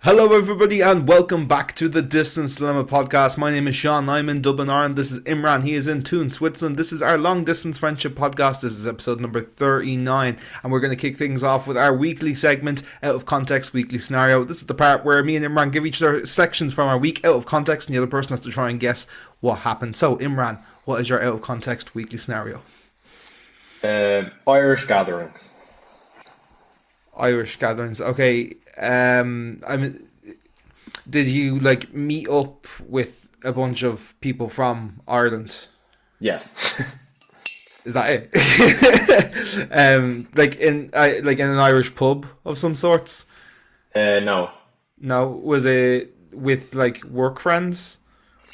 Hello, everybody, and welcome back to the Distance Dilemma podcast. My name is Shaun. I'm in Dublin, Ireland. This is Imran. He is in Thun, Switzerland. This is our long distance friendship podcast. This is episode number 39, and we're going to kick things off with our weekly segment, Out of Context Weekly Scenario. This is the part where me and Imran give each other sections from our week out of context, and the other person has to try and guess what happened. So, Imran, what is your out of context weekly scenario? Irish gatherings. Irish gatherings. Okay. I mean, did you like meet up with a bunch of people from Ireland? Yes. Is that it? Like in an Irish pub of some sorts? No. No, was it with like work friends,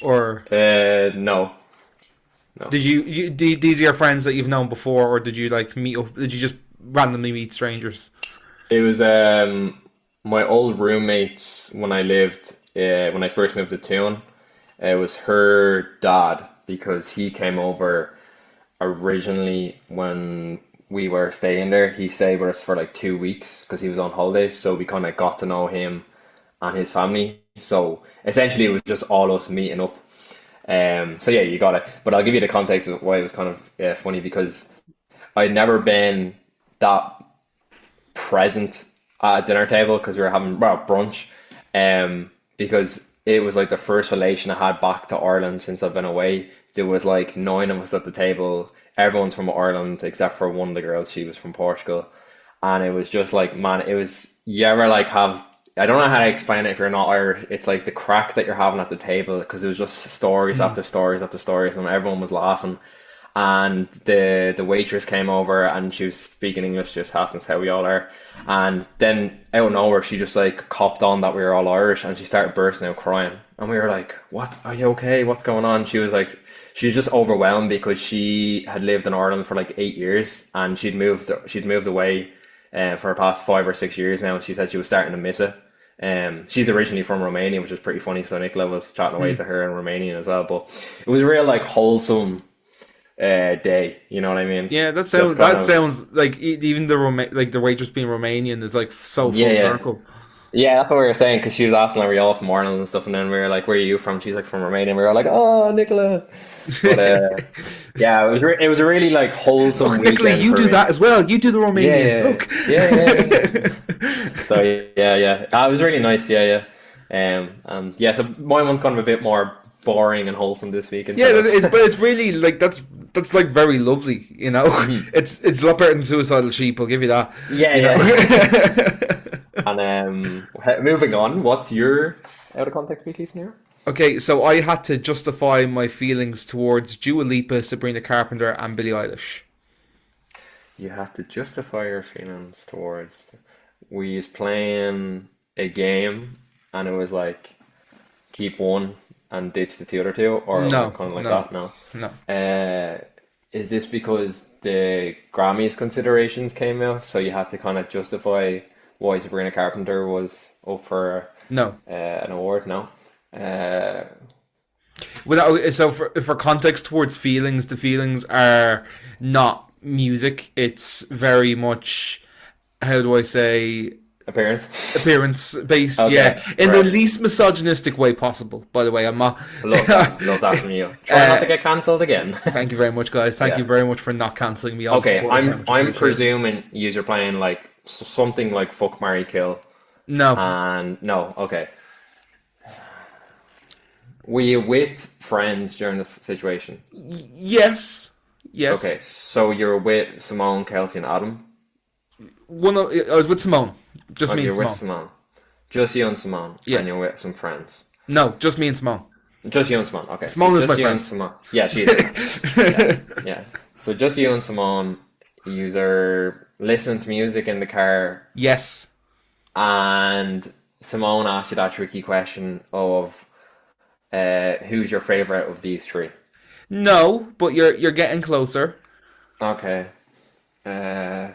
or No. No. did these are your friends that you've known before, or did you like meet up? Did you just randomly meet strangers? It was my old roommates when when I first moved to Tuam. It was her dad because he came over originally when we were staying there. He stayed with us for like 2 weeks because he was on holidays, so we kind of got to know him and his family. So essentially, it was just all us meeting up. So yeah, you got it. But I'll give you the context of why it was kind of funny because I'd never been that present at a dinner table because we were having brunch, because it was like the first relation I had back to Ireland since I've been away. There was like nine of us at the table. Everyone's from Ireland except for one of the girls. She was from Portugal, and it was just like, man, it was, you ever like have, I don't know how to explain it if you're not Irish. It's like the crack that you're having at the table because it was just stories after stories after stories, and everyone was laughing. And the waitress came over and she was speaking English, just asking us how we all are. And then out of nowhere, she just like copped on that we were all Irish, and she started bursting out crying. And we were like, "What? Are you okay? What's going on?" She was like, she's just overwhelmed because she had lived in Ireland for like 8 years, and she'd moved away for the past 5 or 6 years now. And she said she was starting to miss it. She's originally from Romania, which is pretty funny. So Nicola was chatting away to her in Romanian as well. But it was a real like wholesome day, you know what I mean? Yeah, that Just sounds kind that of, sounds like even like the waitress being Romanian is like so yeah, full yeah, circle. yeah. That's what we were saying because she was asking like, "Are we all from Ireland and stuff?" And then we were like, "Where are you from?" She's like, "From Romania." And we were like, "Oh, Nicola." But yeah, it was a really like wholesome Look, Nicola, weekend you for do me. that as well. You do the Yeah, Romanian. yeah, Look. yeah, yeah, yeah. So yeah, yeah, it was really nice. Yeah, yeah. And yeah, so my one's kind of a bit more boring and wholesome this week Yeah, instead of. but it's really like that's like very lovely, you know. Mhm. It's a lot better than suicidal sheep. I'll give you that. Yeah, You know. yeah. And moving on, what's your out of context weekly scenario? Okay, so I had to justify my feelings towards Dua Lipa, Sabrina Carpenter, and Billie Eilish. You have to justify your feelings towards. We was playing a game, and it was like keep one and ditch the two other two, or was it No, kind of like no, that? No. no. Uh, is this because the Grammys considerations came out, so you had to kind of justify why Sabrina Carpenter was up for No. an award? No. Uh, Without so for context towards feelings, the feelings are not music. It's very much, how do I say, Appearance. appearance based. Okay, Yeah, in the right. least misogynistic way possible. By the way, I'm not. Love that. Love that from you. Try not uh, to get cancelled again. Thank you very much, guys. Thank you Yeah. very much for not cancelling me. All the Okay, support is very I'm much I'm appreciated. presuming you're playing like something like fuck, marry, kill, No. and no, okay. Were you with friends during this situation? Yes. Okay, Yes. so you're with Simone, Kelsey, and Adam. I was with Simone. Just Okay, me and you're with Simone. Simone. Just you and Simone, Yeah. and you're with some friends. No, just me and Simone. Just you and Simone. Okay, so Simone is my just you and friend. Simone. Yeah, she is. Yes, yeah. So just you and Simone. You are listening to music in the car, Yes. and Simone asked you that tricky question of who's your favorite of these three? No, but you're getting closer. Okay. Uh,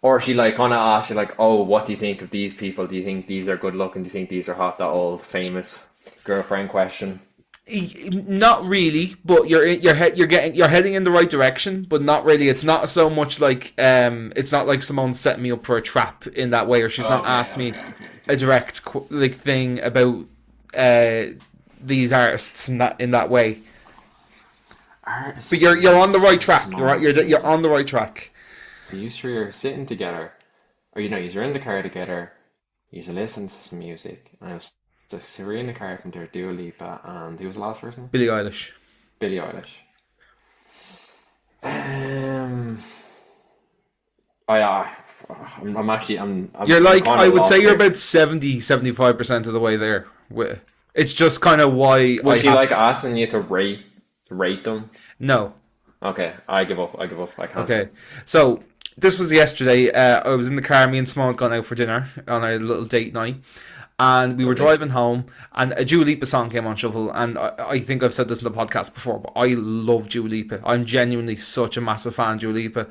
or she like kind of asked you like, oh, what do you think of these people? Do you think these are good looking? Do you think these are hot? That old famous girlfriend question. Not really, but you're heading in the right direction, but not really. It's not so much like it's not like Simone's setting me up for a trap in that way, or she's not Okay, asked me okay, okay, a okay. direct like thing about uh these artists in that way. But Artists you're on the right versus track. Simone. You're on the right track. So you three are sitting together, or you're in the car together. You're listening to some music, and it was Sabrina Carpenter, Dua Lipa, and who was the last person? Billie Eilish. Billie Eilish. Um, I, I'm actually, You're I'm like, kind I of would say lost you're here. about 70, 75% of the way there. It's just kind of why I Was she have. like asking you to rate them? No. Okay, I give up. I give up. I can't. Okay. So, this was yesterday. I was in the car, me and Simone gone out for dinner on a little date night. And we were Lovely. driving home, and a Dua Lipa song came on shuffle. And I think I've said this in the podcast before, but I love Dua Lipa. I'm genuinely such a massive fan of Dua Lipa.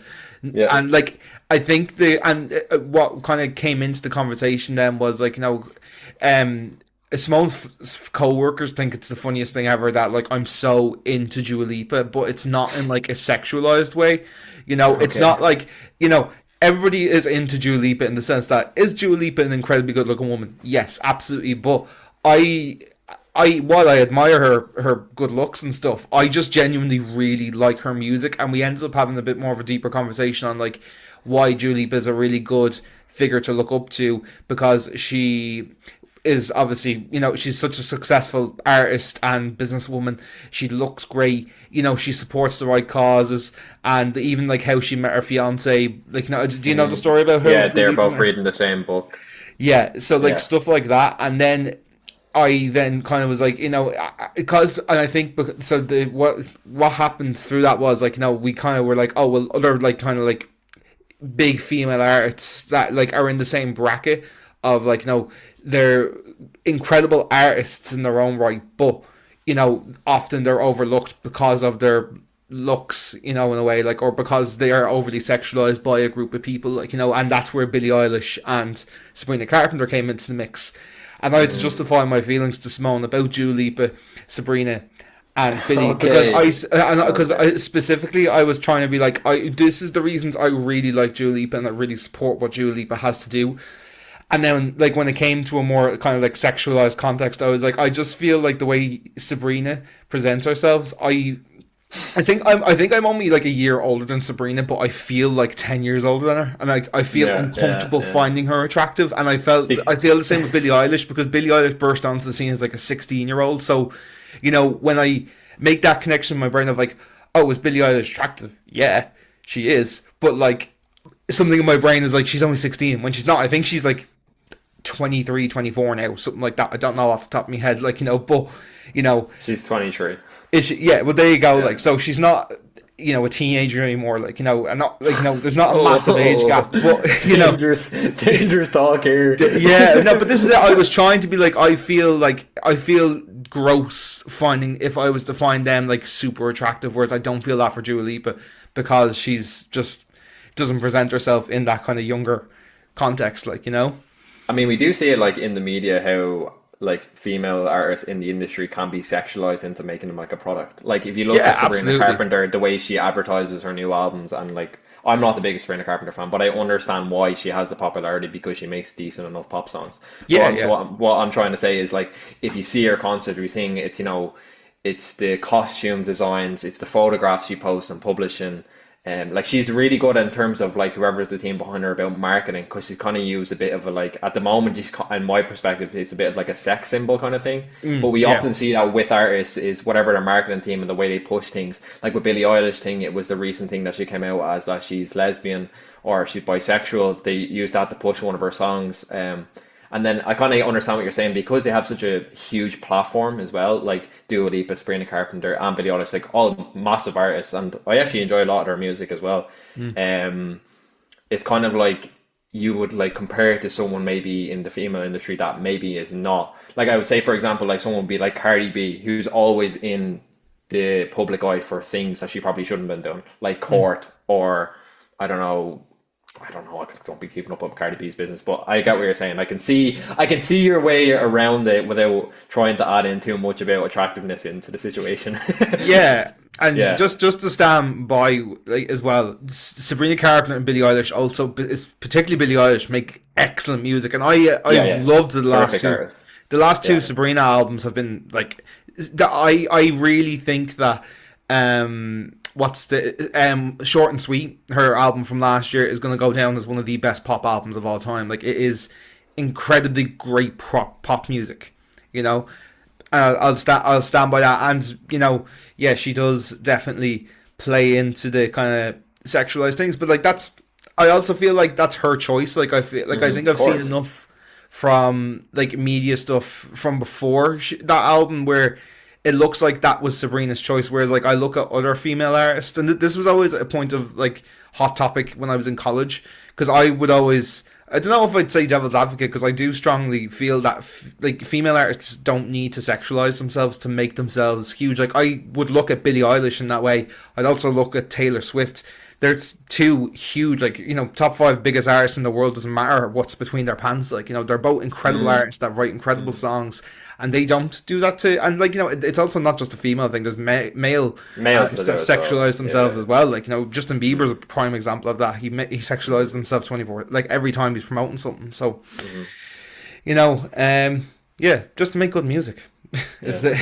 Yeah. And like, I think what kind of came into the conversation then was like, Simone's co-workers think it's the funniest thing ever that like I'm so into Dua Lipa, but it's not in like a sexualized way. It's Okay. not like, everybody is into Dua Lipa in the sense that is Dua Lipa an incredibly good looking woman? Yes, absolutely. But I while I admire her good looks and stuff, I just genuinely really like her music, and we ended up having a bit more of a deeper conversation on like why Dua Lipa is a really good figure to look up to, because she is obviously, she's such a successful artist and businesswoman. She looks great. She supports the right causes, and even like how she met her fiance. Like, do you know the story about her? Yeah, they're both reading the same book. Yeah, so like Yeah. stuff like that, and then I then kind of was like, because, and I think so. What happened through that was like, we kind of were like, oh well, other like kind of like big female artists that like are in the same bracket of like, they're incredible artists in their own right, but often they're overlooked because of their looks, in a way, like, or because they are overly sexualized by a group of people, like, and that's where Billie Eilish and Sabrina Carpenter came into the mix. And I had to justify my feelings to Simone about Dua Lipa, Sabrina, and Billy, because Okay. I Okay. specifically I was trying to be like, this is the reasons I really like Dua Lipa and I really support what Dua Lipa has to do. And then, like, when it came to a more kind of like sexualized context, I was like, I just feel like the way Sabrina presents herself, I think I'm only like a year older than Sabrina, but I feel like 10 years older than her, and I feel Yeah, yeah, uncomfortable yeah. finding her attractive. And Be- I feel the same with Billie Eilish, because Billie Eilish burst onto the scene as like a 16-year-old. So, when I make that connection in my brain of like, oh, is Billie Eilish attractive? Yeah, she is, but like something in my brain is like she's only 16 when she's not. I think she's like 23, 24 now, something like that. I don't know off the top of my head, like, but you know, She's 23. is she? Yeah, well, there you go. Yeah. Like, so she's not, a teenager anymore. Like, and not like, there's not a massive age Oh, gap, but dangerous, dangerous talk here. yeah, no, but this is it. I was trying to be like, I feel gross finding, if I was to find them like super attractive, whereas I don't feel that for Dua Lipa, because she's just doesn't present herself in that kind of younger context, like. I mean, we do see it like in the media how like female artists in the industry can be sexualized into making them like a product. Like if you look Yeah, at Sabrina absolutely. Carpenter, the way she advertises her new albums, and like I'm not the biggest Sabrina Carpenter fan, but I understand why she has the popularity because she makes decent enough pop songs. But Yeah, yeah. what I'm trying to say is like if you see her concert, you're seeing it's it's the costume designs, it's the photographs she posts and publishing. Like she's really good in terms of like whoever's the team behind her about marketing, because she's kind of used a bit of a like at the moment she's in my perspective it's a bit of like a sex symbol kind of thing. But we Yeah. often see that with artists is whatever their marketing team and the way they push things. Like with Billie Eilish thing, it was the recent thing that she came out as that she's lesbian or she's bisexual. They used that to push one of her songs. And then I kind of understand what you're saying because they have such a huge platform as well, like Dua Lipa, Sabrina Carpenter, and Billie Eilish, like all massive artists, and I actually enjoy a lot of their music as well. Um, it's kind of like you would like compare it to someone maybe in the female industry that maybe is not. Like I would say, for example, like someone would be like Cardi B, who's always in the public eye for things that she probably shouldn't have been doing, like court or I don't know, I don't know. I don't be keeping up with Cardi B's business, but I get what you're saying. I can see your way around it without trying to add in too much about attractiveness into the situation. Yeah, and Yeah, just to stand by like as well, Sabrina Carpenter and Billie Eilish also, is particularly Billie Eilish, make excellent music, and yeah, I've yeah. loved Terrific artist. the last two Yeah. Sabrina albums have been like I really think that what's the Short and Sweet, her album from last year, is going to go down as one of the best pop albums of all time. Like, it is incredibly great pop music, you know. I'll stand by that. And yeah, she does definitely play into the kind of sexualized things, but like I also feel like that's her choice. Like, I feel like I think Of I've seen course. enough from like media stuff from before that album where it looks like that was Sabrina's choice. Whereas like I look at other female artists, and this was always a point of like hot topic when I was in college, because I would always, I don't know if I'd say devil's advocate, because I do strongly feel that like female artists don't need to sexualize themselves to make themselves huge. Like, I would look at Billie Eilish in that way. I'd also look at Taylor Swift. There's two huge, like, top five biggest artists in the world. Doesn't matter what's between their pants. Like, they're both incredible Mm, artists that write incredible mm. songs, and they don't do that to. And like, it's also not just a female thing. There's male Males to artists do that as well. sexualize themselves Yeah. as well. Like, Justin Bieber's Mm, a prime example of that. He mm, sexualizes himself 24, like every time he's promoting something. So, mm. yeah, just make good music. Is Yeah. the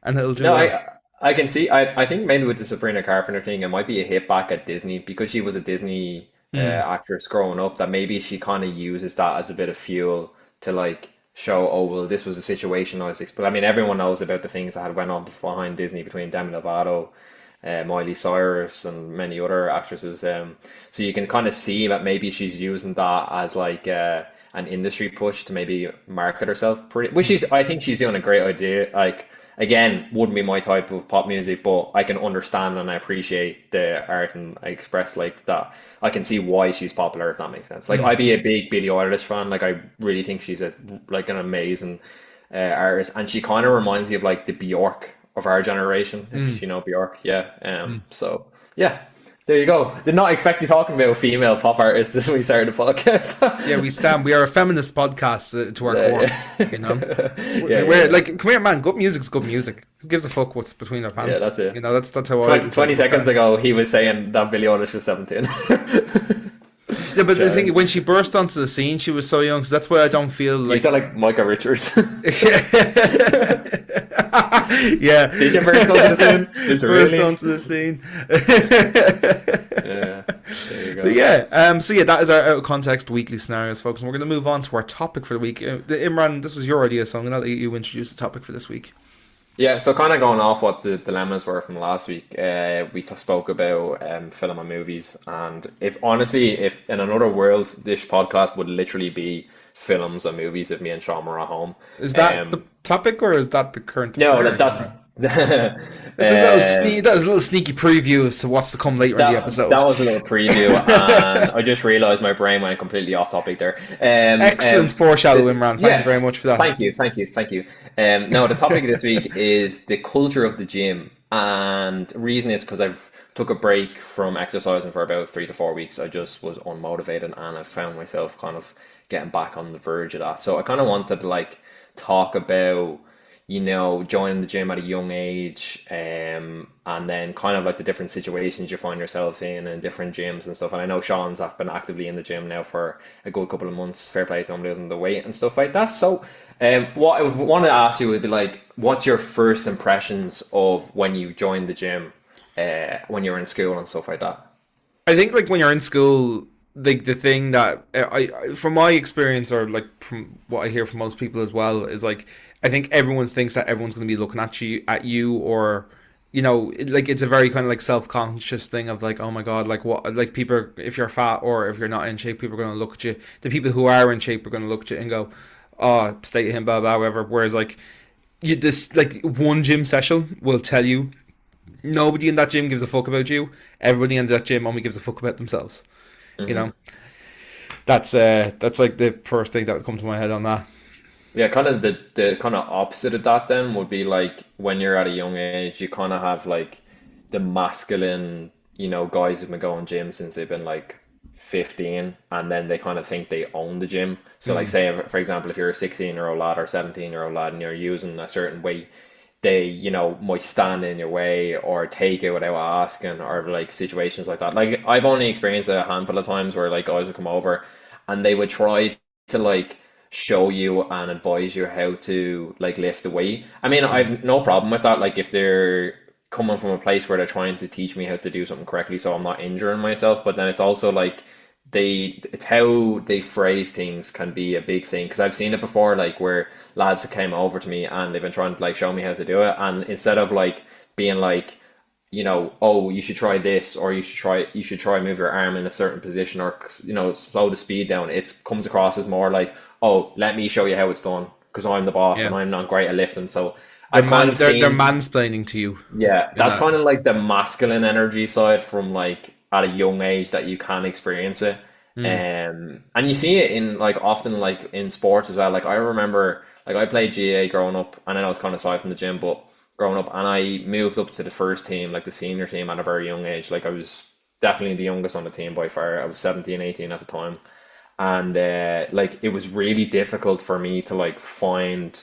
and it'll do No, well. I can see. I think maybe with the Sabrina Carpenter thing, it might be a hit back at Disney because she was a Disney Mm. actress growing up. That maybe she kind of uses that as a bit of fuel to like show, oh well, this was a situation I was explaining. I mean, everyone knows about the things that had went on behind Disney between Demi Lovato, Miley Cyrus, and many other actresses. So you can kind of see that maybe she's using that as like an industry push to maybe market herself pretty, which is, I think she's doing a great idea. Like, again, wouldn't be my type of pop music, but I can understand and I appreciate the art, and I express like that. I can see why she's popular, if that makes sense. Like, Mm. I'd be a big Billie Eilish fan. Like, I really think she's an amazing artist, and she kind of reminds me of like the Bjork of our generation, Mm. if you know Bjork. Yeah. So yeah, there you go. Did not expect you talking about female pop artists when we started the podcast. Yeah, we are a feminist podcast to our core. Yeah, You know, yeah, yeah, we're yeah. like, come here, man. Good music's good music. Who gives a fuck what's between their Yeah, pants? that's it. That's how I 20 look at seconds it. ago, he was saying that Billie Eilish was 17. Yeah, but the thing, Shaun. when she burst onto the scene, she was so young. So that's why I don't feel You like. sound like Micah Richards. Yeah, Did you burst onto the scene? Did you burst really? onto the scene. Yeah, there you But go. yeah, so yeah, that is our out of context weekly scenarios, folks, and we're going to move on to our topic for the week. Imran, this was your idea, so I'm going to let you introduce the topic for this week. Yeah, so kind of going off what the dilemmas were from last week, we spoke about film and movies, and if in another world, this podcast would literally be films and movies if me and Shaun were at home. Is that the Um, topic, or is that the current no, affair? that's It's a little uh, that was a little sneaky preview as to what's to come later in the episode. that was a little preview, and I just realized my brain went completely off topic there. Excellent foreshadow, Imran. Thank you very Yes, much for that. thank you, thank you, thank you. No, the topic of this week is the culture of the gym, and the reason is because I've took a break from exercising for about 3 to 4 weeks. I just was unmotivated, and I found myself kind of getting back on the verge of that. So I kind of wanted to like talk about joining the gym at a young age, and then kind of like the different situations you find yourself in different gyms and stuff. And I know Sean's have been actively in the gym now for a good couple of months. Fair play to him losing the weight and stuff like that. So, what I wanted to ask you would be like, what's your first impressions of when you joined the gym, when you were in school and stuff like that? I think like when you're in school, like the thing that from my experience, or like from what I hear from most people as well, is like I think everyone thinks that everyone's going to be looking at you, or like it's a very kind of like self-conscious thing of like, oh my god, like what, like people, if you're fat or if you're not in shape, people are going to look at you. The people who are in shape are going to look at you and go, oh, stay to him, blah blah, whatever. Whereas like this, like one gym session will tell you nobody in that gym gives a fuck about you. Everybody in that gym only gives a fuck about themselves. You Hmm. know, that's like the first thing that would come to my head on that. Yeah, kind of the kind of opposite of that then would be like when you're at a young age, you kind of have like the masculine, guys who've been going gym since they've been like 15 and then they kind of think they own the gym. So like Mm. say for example if you're a 16-year-old lad or 17-year-old lad and you're using a certain weight, they, might stand in your way or take it without asking or like situations like that. Like I've only experienced it a handful of times where like guys would come over and they would try to like show you and advise you how to like lift the weight. I mean, Mm. I've no problem with that. Like if they're coming from a place where they're trying to teach me how to do something correctly so I'm not injuring myself, but then it's also like it's how they phrase things can be a big thing because I've seen it before like where lads have came over to me and they've been trying to like show me how to do it and instead of like being like oh, you should try this, or you should try move your arm in a certain position, or slow the speed down. It comes across as more like, oh, let me show you how it's done, because I'm the boss and Yeah. I'm not great at lifting. So I've kind of They're seen, mansplaining to you yeah, in that's that. kind of like the masculine energy side from like at a young age that you can experience it. Mm. And you see it in like often like in sports as well. Like I remember like I played GA growing up and then I was kind of aside from the gym, but growing up and I moved up to the first team, like the senior team at a very young age. Like I was definitely the youngest on the team by far. I was 17, 18 at the time. And like it was really difficult for me to like find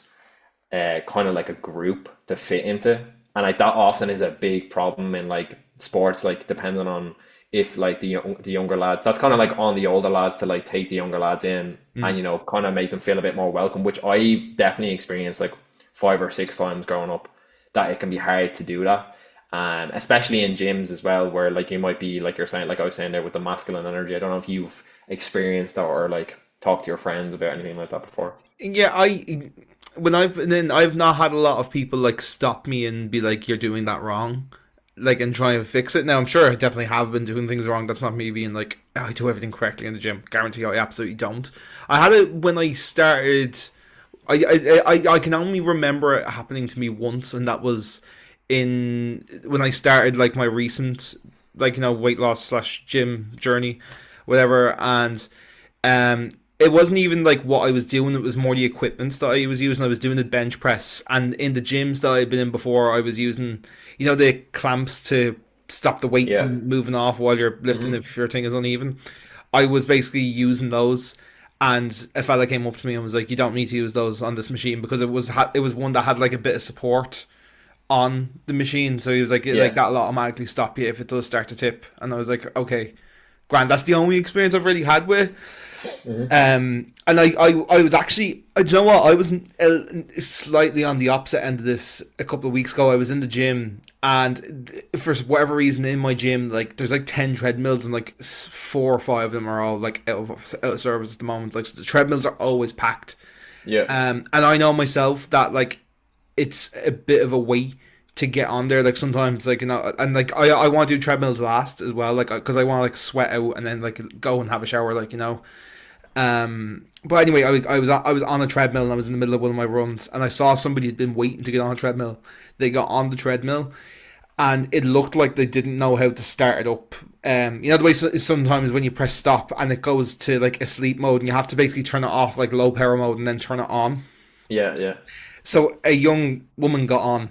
kind of like a group to fit into. And like that often is a big problem in like sports, like depending on if like the younger lads, that's kind of like on the older lads to like take the younger lads in and Mm. kind of make them feel a bit more welcome, which I definitely experienced like 5 or 6 times growing up, that it can be hard to do that. Especially in gyms as well, where like you might be like you're saying, like I was saying there with the masculine energy. I don't know if you've experienced that or like talked to your friends about anything like that before. Yeah, I've not had a lot of people like stop me and be like, "You're doing that wrong," like and try and fix it. Now I'm sure I definitely have been doing things wrong. That's not me being like, oh, I do everything correctly in the gym. Guarantee I absolutely don't. I had it when I started. I can only remember it happening to me once, and that was in when I started like my recent like weight loss slash gym journey, whatever. And it wasn't even like what I was doing, it was more the equipment that I was using. I was doing the bench press, and in the gyms that I'd been in before I was using the clamps to stop the weight Yeah. from moving off while you're lifting Hmm. if your thing is uneven. I was basically using those, and a fella came up to me and was like, "You don't need to use those on this machine because it was one that had like a bit of support on the machine." So he was like Yeah. that'll automatically stop you if it does start to tip. And I was like, okay, grand. That's the only experience I've really had with. Hmm. And I was actually, do you know what? I was slightly on the opposite end of this a couple of weeks ago. I was in the gym, and for whatever reason, in my gym, like there's like 10 treadmills, and like 4 or 5 of them are all like out of service at the moment. Like so the treadmills are always packed. Yeah. And I know myself that like it's a bit of a weight to get on there. Like sometimes, like and like I want to do treadmills last as well, like because I want to like sweat out and then like go and have a shower, like. But anyway, I was on a treadmill and I was in the middle of one of my runs and I saw somebody had been waiting to get on a treadmill. They got on the treadmill and it looked like they didn't know how to start it up. The way sometimes when you press stop and it goes to like a sleep mode and you have to basically turn it off like low power mode and then turn it on. Yeah. Yeah. So a young woman got on,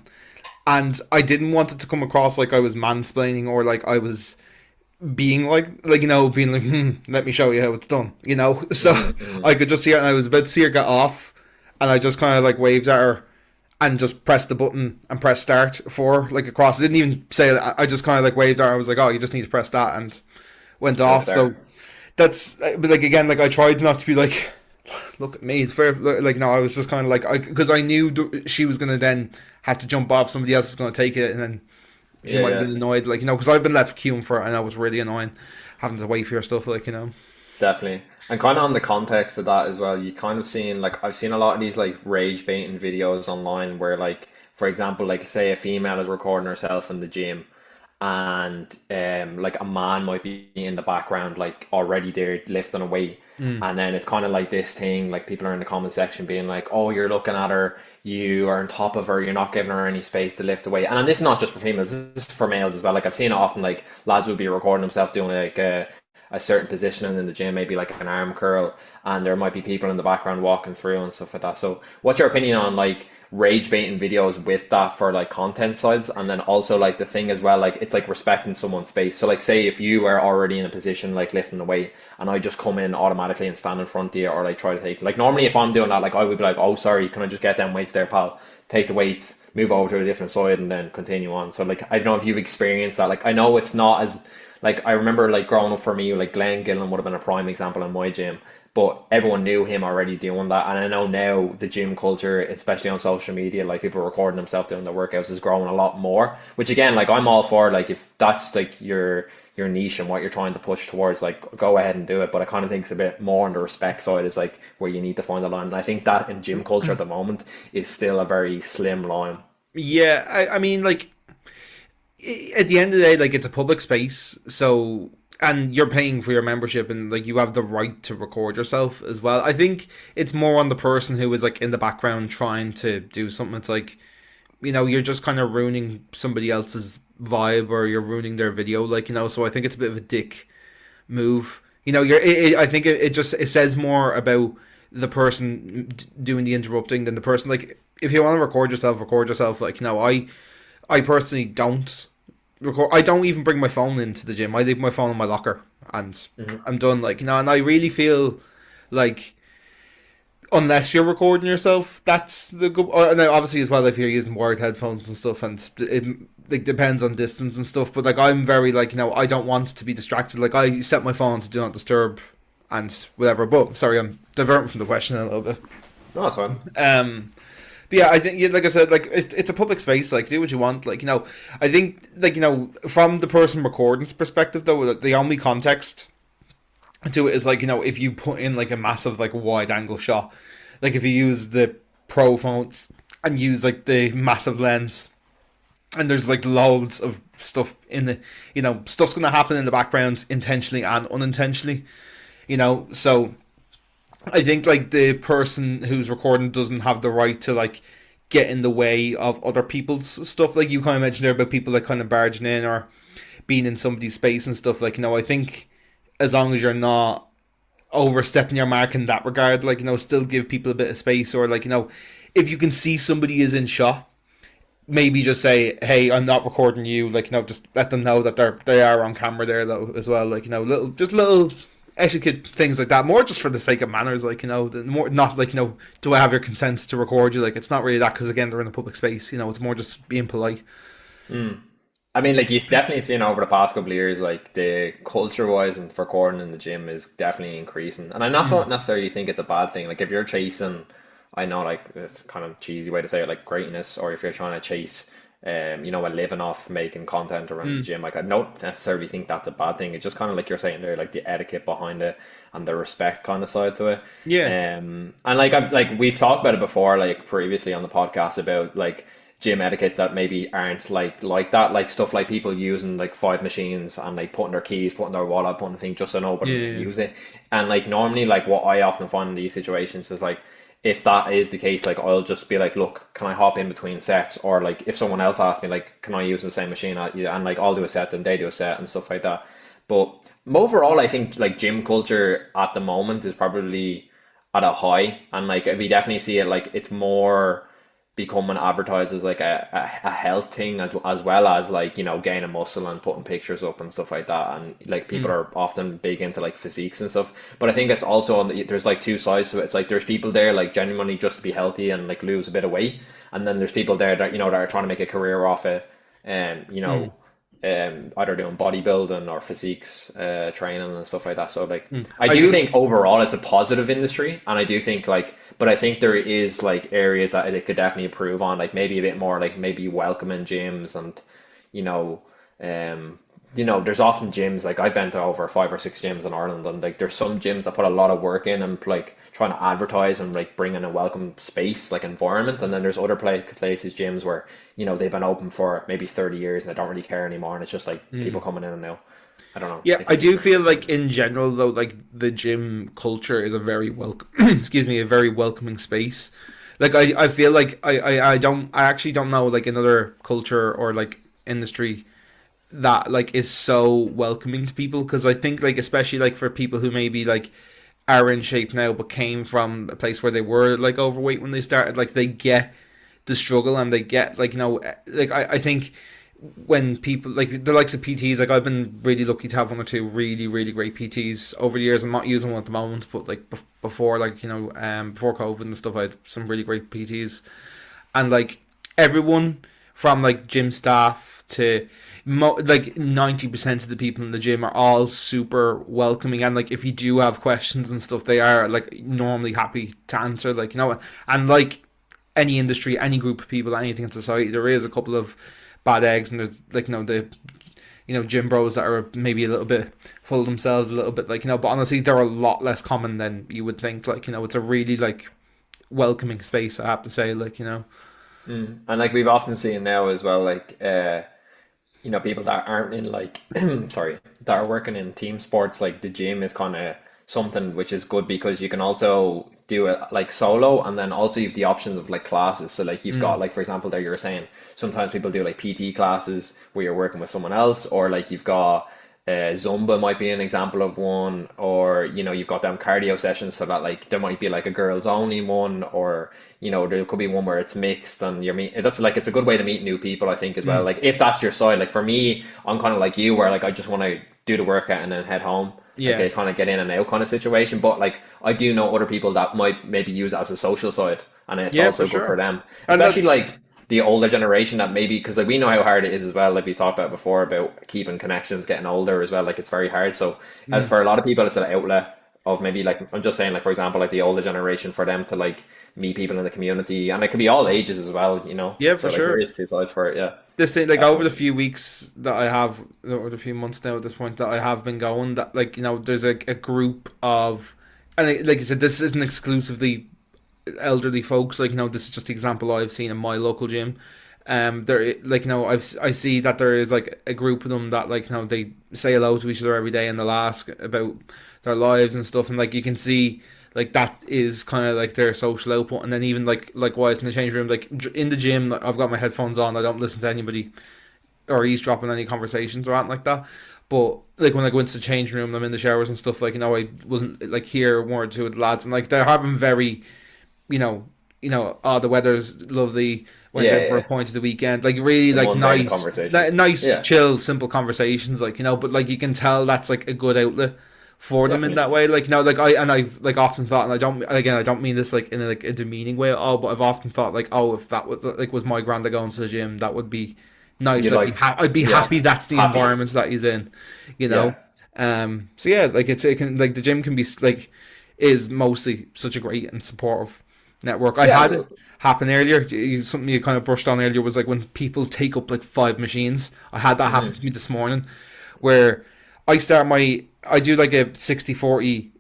and I didn't want it to come across like I was mansplaining or like I was being being like, let me show you how it's done. So Hmm. I could just see her, and I was about to see her get off, and I just kind of like waved at her and just pressed the button and press start for like across. I didn't even say that. I just kind of like waved at her. I was like, oh, you just need to press that, and went That's off. So there. that's, but like again, like I tried not to be like, look at me, it's fair. Like no, I was just kind of like, because I knew she was gonna then have to jump off. Somebody else is gonna take it, and then she Yeah. might have Yeah. been annoyed, like because I've been left queuing for it, and that was really annoying, having to wait for your stuff, like. Definitely. And kind of on the context of that as well, you kind of seen like I've seen a lot of these like rage baiting videos online where like for example like say a female is recording herself in the gym and like a man might be in the background like already there lifting a weight Mm. and then it's kind of like this thing like people are in the comment section being like, oh, you're looking at her, you are on top of her, you're not giving her any space to lift the weight. And this is not just for females, this is for males as well. Like I've seen it often, like lads would be recording themselves doing like a certain position in the gym, maybe like an arm curl, and there might be people in the background walking through and stuff like that. So what's your opinion on like rage baiting videos with that for like content sides? And then also like the thing as well, like it's like respecting someone's space. So like say if you are already in a position like lifting the weight and I just come in automatically and stand in front of you, or like try to take, like normally if I'm doing that, like I would be like, oh sorry, can I just get them weights there, pal? Take the weights, move over to a different side, and then continue on. So like I don't know if you've experienced that. Like I know it's not as, like I remember like growing up for me, like Glenn Gillen would have been a prime example in my gym, but everyone knew him already doing that. And I know now the gym culture, especially on social media, like people recording themselves doing their workouts, is growing a lot more. Which again, like I'm all for, like if that's like your niche and what you're trying to push towards, like go ahead and do it. But I kind of think it's a bit more on the respect side is like where you need to find the line. And I think that in gym culture at the moment is still a very slim line. Yeah, I mean, like at the end of the day, like it's a public space, so and you're paying for your membership, and like you have the right to record yourself as well. I think it's more on the person who is like in the background trying to do something. It's like, you're just kind of ruining somebody else's vibe, or you're ruining their video, like, so I think it's a bit of a dick move. I think it says more about the person doing the interrupting than the person. Like, if you want to record yourself. Like, I personally don't record. I don't even bring my phone into the gym. I leave my phone in my locker, and I'm done. Like, and I really feel like, unless you're recording yourself, that's the good. Now, obviously, as well, if you're using wired headphones and stuff, and it like depends on distance and stuff. But like, I'm very like, I don't want to be distracted. Like, I set my phone to do not disturb and whatever. But sorry, I'm diverting from the question a little bit. No, that's fine. But yeah, I think, like I said, like it's a public space. Like, do what you want. Like, I think, like, from the person recording's perspective, though, the only context to it is like, if you put in like a massive like wide angle shot, like if you use the pro phones and use like the massive lens, and there's like loads of stuff in the, stuff's gonna happen in the background intentionally and unintentionally, so I think like the person who's recording doesn't have the right to like get in the way of other people's stuff. Like you kind of mentioned there about people like kind of barging in or being in somebody's space and stuff. Like, I think as long as you're not overstepping your mark in that regard, like, still give people a bit of space. Or like, if you can see somebody is in shot, maybe just say, hey, I'm not recording you. Like, just let them know that they are on camera there though as well. Like, little etiquette things like that, more just for the sake of manners, like, more not like, do I have your consent to record you? Like, it's not really that, because again, they're in a public space, it's more just being polite. I mean, like you've definitely seen over the past couple of years, like the culture wise and for recording in the gym is definitely increasing. And I not necessarily think it's a bad thing. Like if you're chasing, I know like it's kind of cheesy way to say it, like greatness, or if you're trying to chase a living off making content around the gym, like I don't necessarily think that's a bad thing. It's just kind of like you're saying there, like the etiquette behind it and the respect kind of side to it. Yeah. And we've talked about it before, like previously on the podcast, about like gym etiquettes that maybe aren't like that, like stuff like people using like 5 machines and like putting their keys, putting their wallet, putting the thing just so nobody can use it. And like normally, like what I often find in these situations is like, if that is the case, like I'll just be like, look, can I hop in between sets? Or like if someone else asks me, like, can I use the same machine? And like I'll do a set, then they do a set and stuff like that. But overall, I think like gym culture at the moment is probably at a high, and like we definitely see it, like it's more becoming advertised as like a health thing, as well as like gaining muscle and putting pictures up and stuff like that. And like people are often big into like physiques and stuff, but I think it's also there's like two sides to it. It's like there's people there like genuinely just to be healthy and like lose a bit of weight, and then there's people there that that are trying to make a career off it, and either doing bodybuilding or physiques training and stuff like that. So like I do think overall it's a positive industry, and I do think like, but I think there is like areas that it could definitely improve on, like maybe a bit more like maybe welcoming gyms, and there's often gyms, like I've been to over 5 or 6 gyms in Ireland, and like there's some gyms that put a lot of work in and like trying to advertise and like bring in a welcome space, like environment. And then there's other places, gyms where they've been open for maybe 30 years and they don't really care anymore, and it's just like people coming in and out. I don't know. Yeah, I do feel like in general though, like the gym culture is a very a very welcoming space. Like I feel like I actually don't know like another culture or like industry that like is so welcoming to people, because I think like especially like for people who maybe like are in shape now but came from a place where they were like overweight when they started, like they get the struggle, and they get like, like I think when people like the likes of PTs, like I've been really lucky to have one or two really really great PTs over the years. I'm not using one at the moment, but like before, like before COVID and stuff, I had some really great PTs, and like everyone from like gym staff to like 90% of the people in the gym are all super welcoming, and like if you do have questions and stuff, they are like normally happy to answer, like and like any industry, any group of people, anything in society, there is a couple of bad eggs, and there's like the gym bros that are maybe a little bit full of themselves, a little bit like but honestly they're a lot less common than you would think. Like it's a really like welcoming space, I have to say, like And like we've often seen now as well, like people that aren't in like sorry, that are working in team sports, like the gym is kind of something which is good because you can also do it like solo, and then also you have the options of like classes. So like you've got like, for example, there you were saying sometimes people do like PT classes where you're working with someone else, or like you've got Zumba might be an example of one, or you've got them cardio sessions, so that like there might be like a girls only one, or there could be one where it's mixed, and that's like it's a good way to meet new people, I think, as well. Like if that's your side, like for me, I'm kind of like you, where like I just want to do the workout and then head home. Like yeah a kind of get in and out kind of situation. But like I do know other people that might maybe use it as a social side, and it's yeah also for good for sure. them, And especially like the older generation that maybe, because like we know how hard it is as well, like we talked about before about keeping connections getting older as well, like it's very hard. So and for a lot of people it's an outlet of maybe, like I'm just saying, like for example, like the older generation, for them to like meet people in the community, and it could be all ages as well. yeah So for like there sure. is two sides for it. Yeah, This thing, like over the definitely. few weeks that I have, or the few months now at this point that I have been going, that like there's a group of, and like I said, this isn't exclusively elderly folks. Like this is just the example I've seen in my local gym. There like I see that there is like a group of them that like they say hello to each other every day, and they'll ask about their lives and stuff, and like you can see like that is kind of like their social output. And then even like likewise in the change room, like in the gym, like, I've got my headphones on, I don't listen to anybody or eavesdropping any conversations or anything like that. But like when I go into the change room, I'm in the showers and stuff, like I wasn't like hear one or two of the lads, and like they're having very you know oh, the weather's lovely, went Yeah, out for a yeah. point of the weekend, like really The like mundane nice conversations. nice Yeah, chill simple conversations, like but like you can tell that's like a good outlet for them in that definitely. way. Like like I've like often thought, and I don't mean this like in like a demeaning way at all, but I've often thought like, oh, if that was my granda going to the gym, that would be nice. You like, I'd be yeah, happy that's the happy. environment that he's in, you know. Yeah. So yeah, like it can, like the gym can be like is mostly such a great and supportive network. I Yeah, had it happen earlier. Something you kind of brushed on earlier was like when people take up like five machines. I had that happen to me this morning, where I do like a 60-40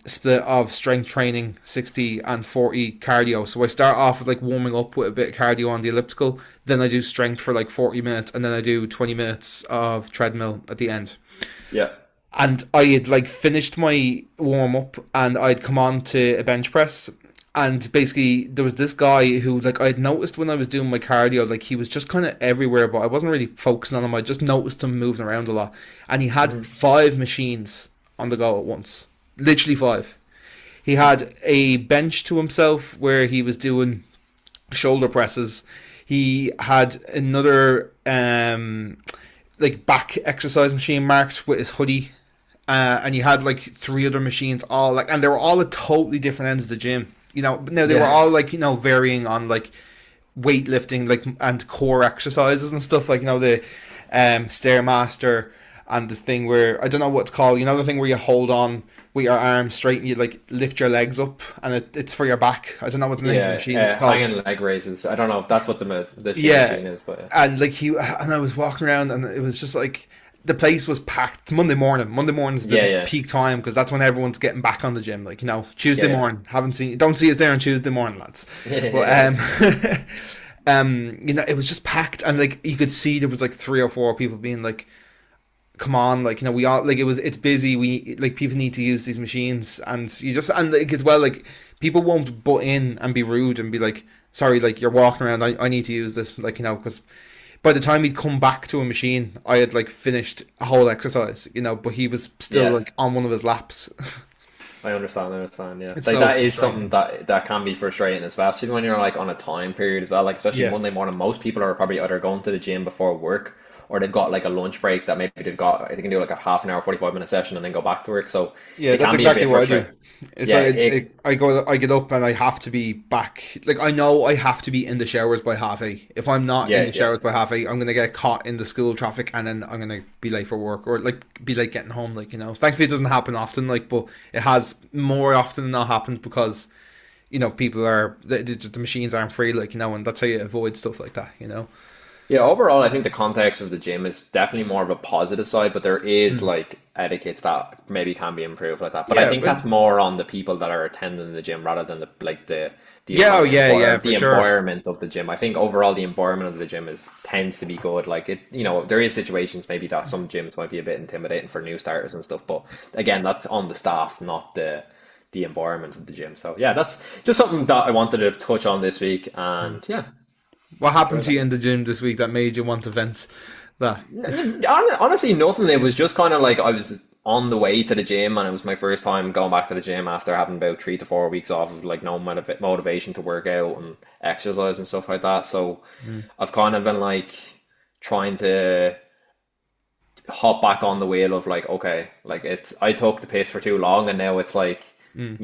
split of strength training, 60 and 40 cardio. So I start off with like warming up with a bit of cardio on the elliptical, then I do strength for like 40 minutes, and then I do 20 minutes of treadmill at the end. yeah. And I had like finished my warm up, and I'd come on to a bench press, and basically there was this guy who like I'd noticed when I was doing my cardio, like he was just kind of everywhere, but I wasn't really focusing on him. I just noticed him moving around a lot, and he had five machines on the go at once, literally five. He had a bench to himself where he was doing shoulder presses. He had another like back exercise machine marked with his hoodie, and you had like three other machines, all like, and they were all at totally different ends of the gym. Now they were Yeah. all like varying on like weightlifting, like and core exercises and stuff, like the stairmaster, and the thing where I don't know what it's called. The thing where you hold on with your arms straight and you like lift your legs up, and it's for your back. I don't know what the name of the Yeah, machine is called. hanging leg raises. I don't know if that's what the sheet Yeah, machine is, but yeah. and like I was walking around, and it was just like the place was packed. It's Monday morning. Monday morning's the Yeah, yeah, peak time, because that's when everyone's getting back on the gym. Like Tuesday yeah, morning. Don't see us there on Tuesday morning, lads. But yeah. it was just packed, and like you could see there was like three or four people being like, come on, like we all like it's busy, we like people need to use these machines, and you just, and like as well, like people won't butt in and be rude and be like, sorry, like you're walking around, I need to use this, like because by the time he'd come back to a machine, I had like finished a whole exercise, but he was still Yeah. like on one of his laps. I understand, yeah. It's Like so that is something frustrating. that can be frustrating, especially when you're like on a time period as well. Like especially Yeah. Monday morning, most people are probably either going to the gym before work or they've got like a lunch break that maybe they can do like a half an hour, 45-minute session and then go back to work. So Yeah, it that's can be a exactly bit what I do. frustrating. It's Yeah, like it I get up and I have to be back. Like I know I have to be in the showers by 8:30. If I'm not in yeah, the yeah. showers by 8:30, I'm gonna get caught in the school traffic, and then I'm gonna be late for work or like be late getting home. Like thankfully it doesn't happen often. Like, but it has more often than not happened because people are the machines aren't free. Like and that's how you avoid stuff like that. Yeah, overall, I think the context of the gym is definitely more of a positive side, but there is Mm. like etiquettes that maybe can be improved like that. But I Yeah, think but that's more on the people that are attending the gym rather than the yeah, oh yeah, yeah, for the sure. environment of the gym. I think overall the environment of the gym is tends to be good. Like it, there is situations maybe that some gyms might be a bit intimidating for new starters and stuff, but again, that's on the staff, not the environment of the gym. So yeah, that's just something that I wanted to touch on this week, and yeah, What happened enjoy to you that. in the gym this week that made you want to vent? That. Honestly, nothing. It was just kind of like I was on the way to the gym, and it was my first time going back to the gym after having about 3 to 4 weeks off of like no motivation to work out and exercise and stuff like that. So Mm. I've kind of been like trying to hop back on the wheel of like, okay, like I took the piss for too long, and now it's like, Mm.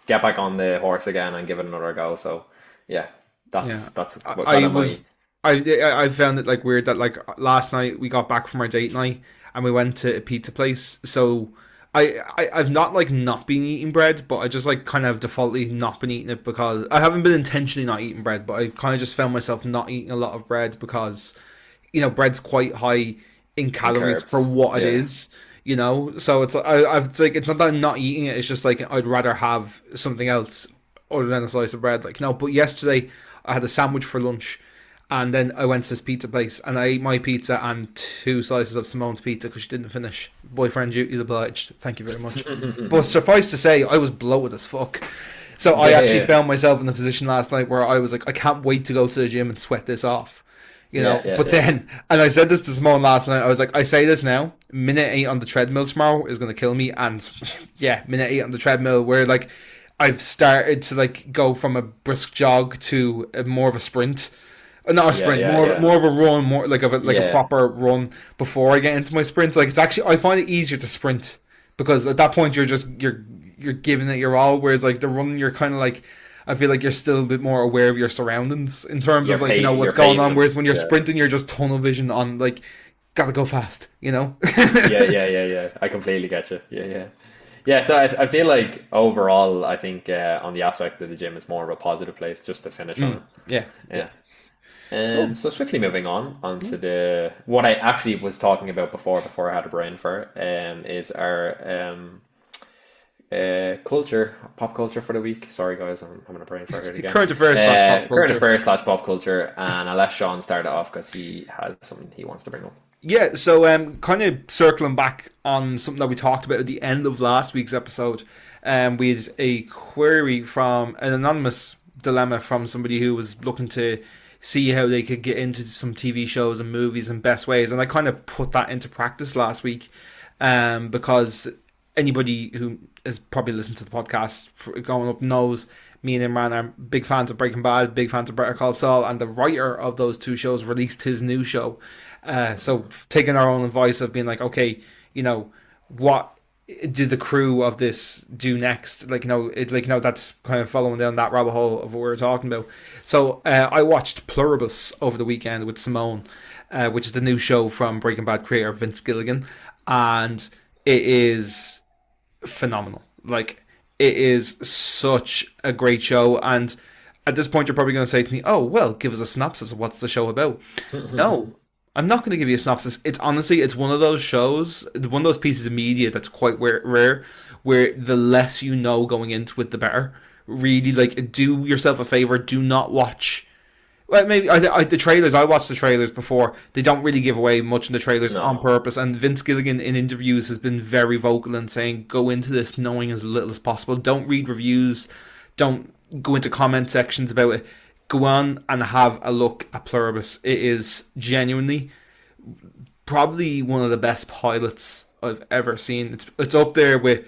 get back on the horse again and give it another go. So yeah, Yeah, that's I, what kind I of my was. I found it like weird that like last night we got back from our date night and we went to a pizza place. So I've not like not been eating bread, but I just like kind of defaultly not been eating it because I haven't been intentionally not eating bread, but I kind of just found myself not eating a lot of bread because bread's quite high in in calories for carbs. what it Yeah. is. So it's like it's like it's not that I'm not eating it. It's just like I'd rather have something else other than a slice of bread. Like but yesterday I had a sandwich for lunch, and then I went to this pizza place and I ate my pizza and two slices of Simone's pizza because she didn't finish. Boyfriend duties obliged. Thank you very much. But suffice to say, I was bloated as fuck. So I Yeah, actually yeah, found myself in a position last night where I was like, I can't wait to go to the gym and sweat this off. yeah, yeah, But yeah. then, and I said this to Simone last night, I was like, I say this now, minute 8 on the treadmill tomorrow is going to kill me. And yeah, minute 8 on the treadmill, where like I've started to like go from a brisk jog to more of a sprint. Not a Yeah, sprint, yeah, yeah. more of a run, more like a Yeah. proper run before I get into my sprint. Like it's actually, I find it easier to sprint because at that point you're giving it your all. Whereas like the run, you're kind of like, I feel like you're still a bit more aware of your surroundings in terms of like what's You're going on. pacing. Whereas when you're Yeah. sprinting, you're just tunnel vision on like gotta go fast. Yeah, yeah, yeah, yeah. I completely get you. Yeah, yeah. Yeah, so I feel like overall, I think on the aspect of the gym, it's more of a positive place just to finish on it. Yeah, yeah. Yeah. Cool. So swiftly moving on onto the what I actually was talking about before I had a brain for it, is our pop culture for the week. Sorry guys, I'm having a brain fart here again. Current affairs slash pop Current culture. affairs slash pop culture, and I'll let Sean start it off because he has something he wants to bring up. Yeah, so kind of circling back on something that we talked about at the end of last week's episode, we had a query from an anonymous dilemma from somebody who was looking to see how they could get into some TV shows and movies in best ways, and I kind of put that into practice last week, because anybody who has probably listened to the podcast going up knows me and Imran are big fans of Breaking Bad, big fans of Better Call Saul, and the writer of those two shows released his new show. So taking our own advice of being like, okay, what do the crew of this do next? That's kind of following down that rabbit hole of what we were talking about. So I watched Pluribus over the weekend with Simone, which is the new show from Breaking Bad creator Vince Gilligan, and it is phenomenal. Like it is such a great show, and at this point you're probably going to say to me, "Oh, well, give us a synopsis of what's the show about." No, I'm not going to give you a synopsis. It's one of those shows, one of those pieces of media that's quite rare, where the less you know going into it, the better. Really, like, do yourself a favor. Do not watch. Well, maybe the trailers. I watched the trailers before. They don't really give away much in the trailers on No. purpose. And Vince Gilligan in interviews has been very vocal in saying, "Go into this knowing as little as possible. Don't read reviews. Don't go into comment sections about it. go on and have a look at Pluribus. It is genuinely probably one of the best pilots I've ever seen. It's up there with,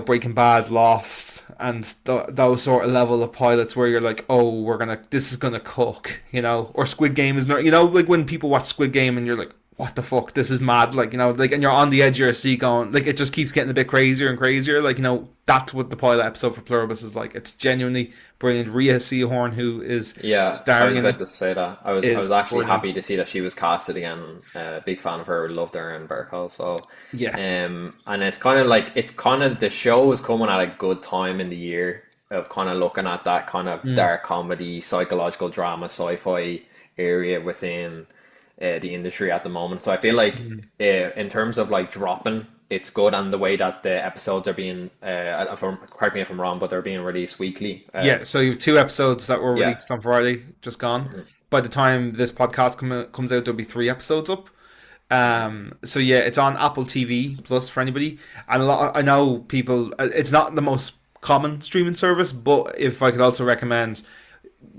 Breaking Bad, Lost, and those sort of level of pilots where you're like, oh, this is gonna cook, or Squid Game is not, like when people watch Squid Game and you're like, what the fuck, this is mad, like, and you're on the edge of your seat going, like, it just keeps getting a bit crazier and crazier, like, that's what the pilot episode for Pluribus is like. It's genuinely brilliant. Rhea Seahorn, who is Yeah, I starring was in about it, to say that. I is was actually happy brilliant. to see that she was casted again. Big fan of her. Loved her in Better Call Saul. Yeah. And it's kind of like it's kind of the show is coming at a good time in the year of kind of looking at that kind of Mm. dark comedy, psychological drama, sci-fi area within the industry at the moment. So I feel like Mm. in terms of like dropping, it's good, and the way that the episodes are being, correct me if I'm wrong, but they're being released weekly. Yeah, so you have two episodes that were Yeah. released on Friday, just gone. By the time this podcast comes out, there'll be three episodes up. So yeah, it's on Apple TV Plus for anybody, and I know people. It's not the most common streaming service, but if I could also recommend,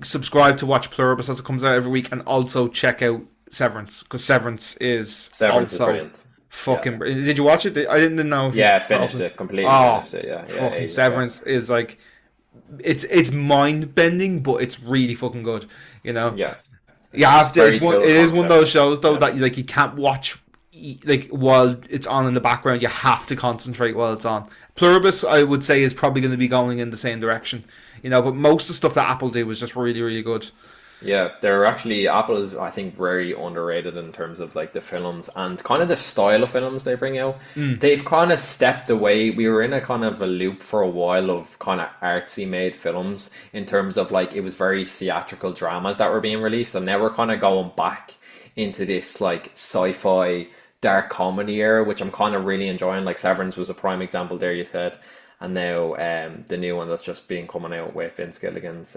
subscribe to watch Pluribus as it comes out every week, and also check out Severance, because Severance is Severance is also brilliant. Yeah. fucking. Did you watch it? I didn't know if you. Yeah, finished it. Completely Oh, finished it. Yeah, yeah, fucking ages ago. Severance is like, it's mind bending, but it's really fucking good. You know, Yeah. you It's have to. very It cool is one of those concept. shows though Yeah. that you can't watch like while it's on in the background. You have to concentrate while it's on. Pluribus, I would say, is probably going to be going in the same direction. But most of the stuff that Apple do was just really, really good. Yeah, they're actually Apple is I think very underrated in terms of like the films and kind of the style of films they bring out. Mm. They've kind of stepped away. We were in a kind of a loop for a while of kind of artsy made films in terms of like it was very theatrical dramas that were being released, and now we're kind of going back into this like sci-fi dark comedy era, which I'm kind of really enjoying. Like Severance was a prime example there, you said, and now the new one that's just been coming out with Vince Gilligan's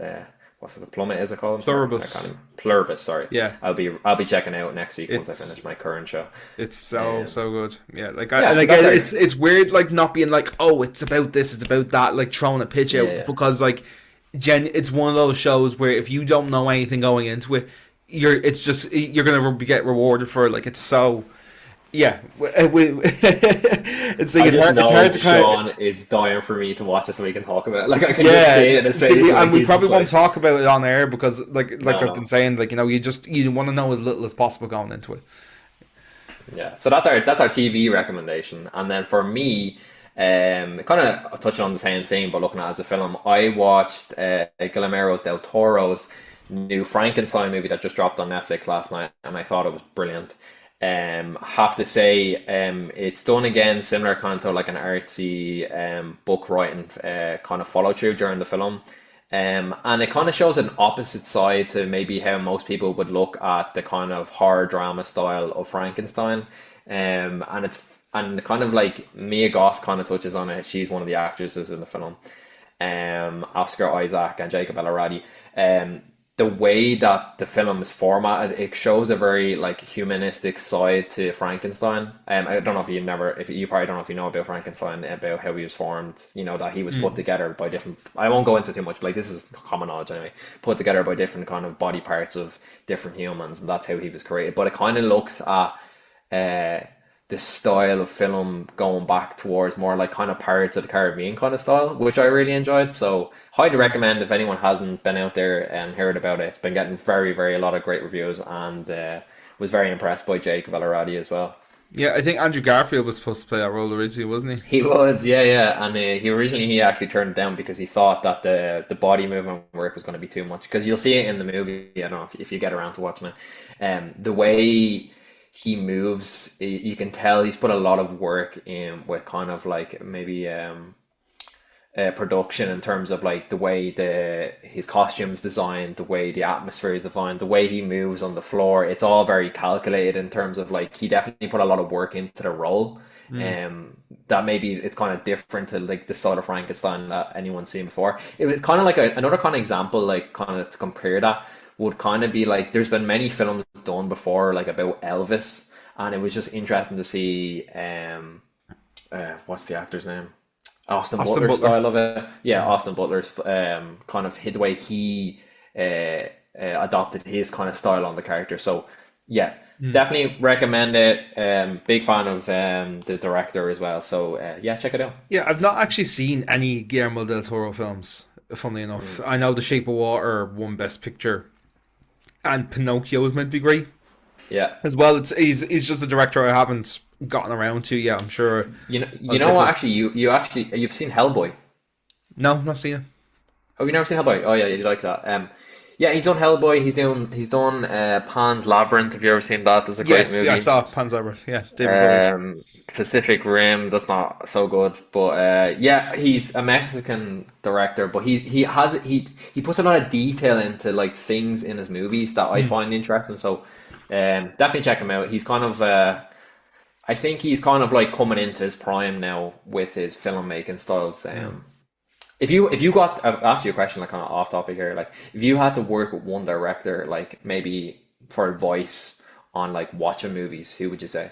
what's it, the plummet is it called? I'm sorry, I can't Pluribus. even, Pluribus. Sorry, Yeah, I'll be checking out next week once I it's finish my current show. it's so Um, so good. Yeah, yeah, so like that's our it's weird like not being like, oh, it's about this, it's about that, like throwing a pitch yeah, out, yeah. because like it's one of those shows where if you don't know anything going into it, you're gonna get rewarded for it. Like it's so. Yeah, it's like I just it's hard know to kind of. Sean is dying for me to watch it so we can talk about it. Like I can just see Yeah, it in his see, face, like and we he's probably just won't like, talk about it on air because, like no, I've been no. saying, like you want to know as little as possible going into it. Yeah, so that's our TV recommendation, and then for me, kind of touching on the same thing, but looking at it as a film, I watched Guillermo del Toro's new Frankenstein movie that just dropped on Netflix last night, and I thought it was brilliant. Have to say, it's done again similar kind of to like an artsy book writing kind of follow through during the film. And it kind of shows an opposite side to maybe how most people would look at the kind of horror drama style of Frankenstein. And kind of like Mia Goth kind of touches on it. She's one of the actresses in the film. Oscar Isaac and Jacob Elordi. The way that the film is formatted, it shows a very like humanistic side to Frankenstein. I don't know if you probably don't know if you know about Frankenstein, about how he was formed. You know that he was put Mm. together by different. I won't go into too much, but like this is common knowledge anyway. Put together by different kind of body parts of different humans, and that's how he was created. But it kind of looks at uh, the style of film going back towards more like kind of Pirates of the Caribbean kind of style, which I really enjoyed. So highly recommend if anyone hasn't been out there and heard about it. It's been getting very, very a lot of great reviews, and was very impressed by Jacob Elordi as well. Yeah, I think Andrew Garfield was supposed to play that role originally, wasn't he? He was, yeah, yeah, and he actually turned it down because he thought that the body movement work was going to be too much. Because you'll see it in the movie. I don't know if you get around to watching it. The way he moves, you can tell he's put a lot of work in with kind of like maybe production in terms of like the way the his costumes designed, the way the atmosphere is defined, the way he moves on the floor. It's all very calculated in terms of like he definitely put a lot of work into the role. Mm. That maybe it's kind of different to like the sort of Frankenstein that anyone's seen before. It was kind of like another kind of example, like kind of to compare that would kind of be like there's been many films done before, like about Elvis, and it was just interesting to see what's the actor's name? Austin Austin Butler Butler. style of it. Yeah, Austin Butler's kind of the way he adopted his kind of style on the character. So yeah, definitely recommend it. Big fan of the director as well. So yeah, check it out. Yeah, I've not actually seen any Guillermo del Toro films, funnily enough. I know The Shape of Water won Best Picture, and Pinocchio was meant to be great Yeah. as well. He's just a director I haven't gotten around to yet. I'm sure. You know what? Actually, you've seen Hellboy. No, not seen it. Have you never seen Hellboy? Oh yeah, you like that. Yeah, he's done Hellboy. He's done Pan's Labyrinth. Have you ever seen that? That's a great movie. Yeah, I saw Pan's Labyrinth. Yeah, David Bowie. Pacific Rim. That's not so good, but yeah, he's a Mexican director, but he puts a lot of detail into like things in his movies that I find interesting. So definitely check him out. He's kind of I think he's kind of like coming into his prime now with his filmmaking styles. If you got, I'll ask you a question like kind of off topic here. Like if you had to work with one director, like maybe for advice on like watching movies, who would you say?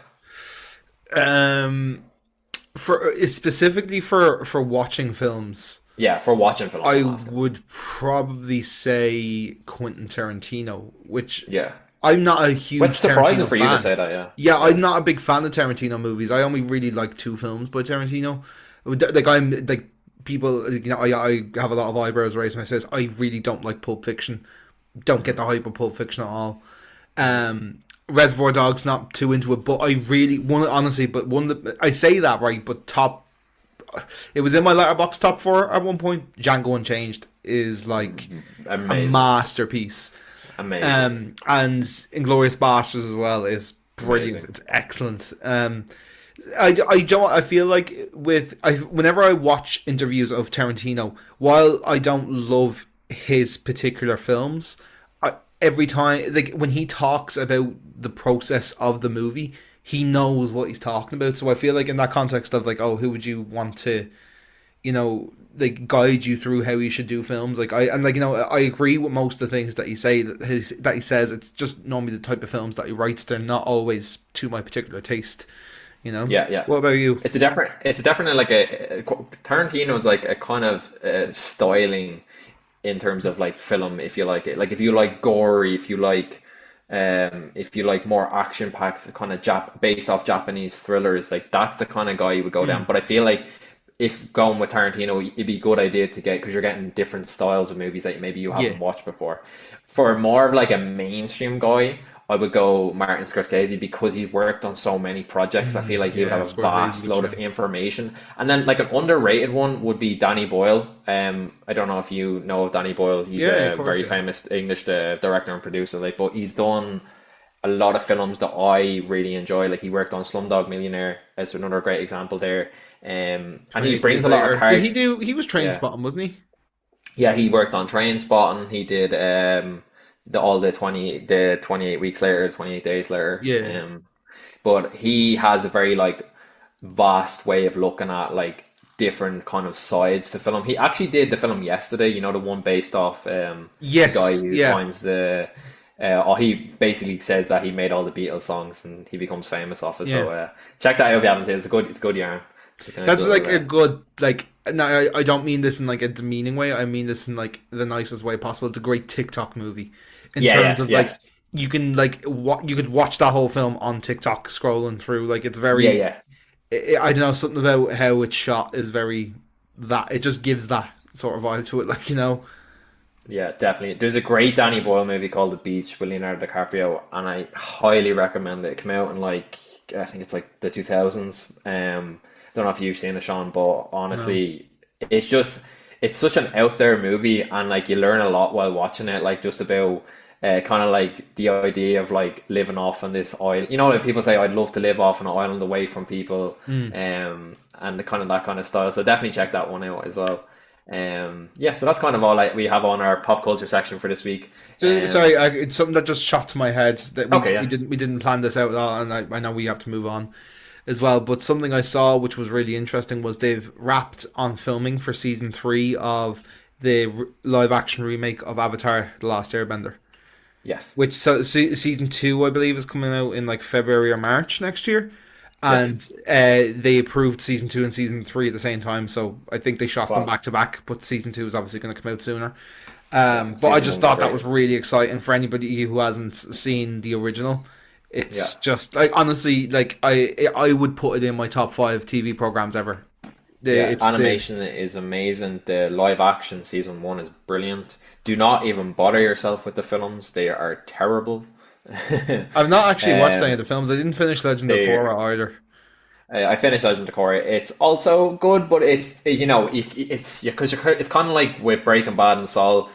For specifically for watching films, Yeah, for watching films. I I'm asking. would probably say Quentin Tarantino, which Yeah. I'm not a huge What's surprising Tarantino for you to fan. say that? Yeah. Yeah, I'm not a big fan of Tarantino movies. I only really like two films by Tarantino. Like I'm like people, you know, I have a lot of eyebrows raised when I says I really don't like Pulp Fiction. Don't get the hype of Pulp Fiction at all. Reservoir Dogs, not too into it, but I really I say that right, but it was in my letterbox top four at one point. Django Unchanged is like a Amazing. masterpiece. Amazing. And Inglorious Bastards as well is brilliant. Amazing. It's excellent. I feel like whenever I watch interviews of Tarantino, while I don't love his particular films, every time, like when he talks about the process of the movie, he knows what he's talking about. So I feel like in that context of like, oh, who would you want to, you know, like guide you through how you should do films? Like I agree with most of the things that he says. It's just normally the type of films that he writes. They're not always to my particular taste. You know. Yeah, yeah. What about you? It's definitely like Tarantino's like a kind of styling in terms of like film, if you like it. Like if you like gory, if you like more action packed kind of based off Japanese thrillers, like that's the kind of guy you would go down. But I feel like if going with Tarantino, it'd be a good idea to get, because you're getting different styles of movies that maybe you haven't watched before. For more of like a mainstream guy, I would go Martin Scorsese, because he's worked on so many projects. I feel like he would have a vast load of information. And then like an underrated one would be Danny Boyle. I don't know if you know of Danny Boyle. He's a very famous English director and producer. Like, but he's done a lot of films that I really enjoy. Like he worked on Slumdog Millionaire as another great example there. And he brings a lot of character. He was Trainspotting, wasn't he? Yeah, he worked on Trainspotting. He did the 28 weeks later, 28 days later. Yeah. But he has a very like vast way of looking at like different kind of sides to film. He actually did the film Yesterday, you know, the one based off the guy who finds the he basically says that he made all the Beatles songs and he becomes famous off it. So check that out if you haven't seen it. It's a good yarn. That's like a good, like, no, I don't mean this in like a demeaning way. I mean this in like the nicest way possible. It's a great TikTok movie in terms of like you can like you could watch that whole film on TikTok scrolling through. Like it's very I don't know, something about how it's shot is very that it just gives that sort of vibe to it. Like, you know. Yeah, definitely. There's a great Danny Boyle movie called The Beach with Leonardo DiCaprio, and I highly recommend it. It came out in like I think it's like the 2000s. Don't know if you've seen it, Shaun, but honestly, it's such an out there movie, and like you learn a lot while watching it, like just about kind of like the idea of like living off on this island. You know, like people say, I'd love to live off an island away from people, and the kind of that kind of style. So definitely check that one out as well. So that's kind of all we have on our pop culture section for this week. Sorry, it's something that just shot to my head that we didn't plan this out at all, and I know we have to move on as well. But something I saw which was really interesting was they've wrapped on filming for season 3 of the live action remake of Avatar: The Last Airbender. Yes. Which season 2 I believe is coming out in like February or March next year. Yes. and they approved season 2 and season 3 at the same time. So I think they shot them back Class. to back, but season 2 is obviously going to come out sooner. Yeah. But I Season just one was thought that great. was really exciting for anybody who hasn't seen the original. Yeah. It's just like, honestly, like I would put it in my top 5 TV programs ever. Yeah, It's the animation is amazing. The live action season one is brilliant. Do not even bother yourself with the films. They are terrible. I've not actually watched any of Um, the films. I didn't finish Legend of they Korra either. I finished Legend of Korra. It's also good, but it's it's because it's kind of like with Breaking Bad and Saul.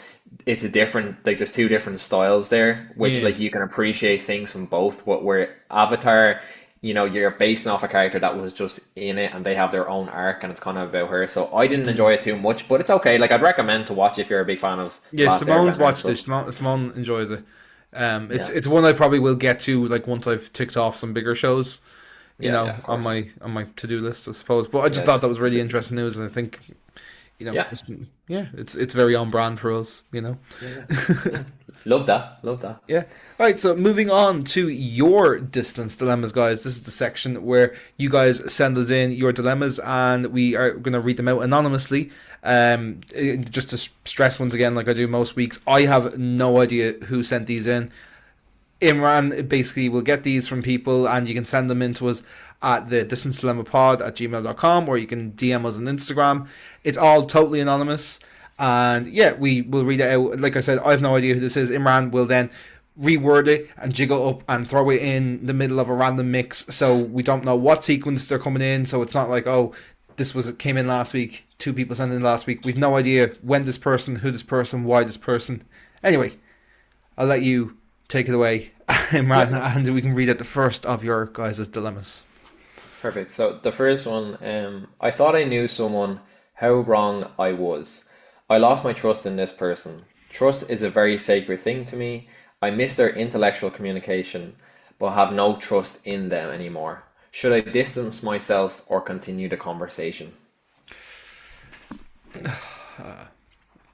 It's a different like there's two different styles there, which Yeah. like you can appreciate things from both. What where Avatar, you're basing off a character that was just in it, and they have their own arc, and it's kind of about her. So I didn't enjoy it too much, but it's okay. Like I'd recommend to watch if you're a big fan of The Yeah, Last Simone's Airbender and watched it. stuff. Simone enjoys it. It's Yeah, it's one I probably will get to like once I've ticked off some bigger shows, yeah, yeah, of on course. my to do list, I suppose. But I just thought that Yes, was really interesting news, and I think yeah, yeah, it's very on brand for us. yeah, yeah, yeah. Love that, love that. Yeah. All right. So moving on to your distance dilemmas, guys. This is the section where you guys send us in your dilemmas, and we are going to read them out anonymously. Just to stress once again, like I do most weeks, I have no idea who sent these in. Imran basically will get these from people, and you can send them in to us at the distance dilemma pod at gmail.com, or you can DM us on Instagram. It's all totally anonymous. And yeah, we will read it out. Like I said, I have no idea who this is. Imran will then reword it and jiggle up and throw it in the middle of a random mix, so we don't know what sequence they're coming in. So it's not like, oh, this was came in last week, two people sent in last week. We've no idea when this person, who this person, why this person. Anyway, I'll let you take it away, Imran, Yeah, and we can read out the first of your guys' dilemmas. perfect. So the first one, I thought I knew someone, how wrong I was. I lost my trust in this person. Trust is a very sacred thing to me. I miss their intellectual communication, but have no trust in them anymore. Should I distance myself or continue the conversation?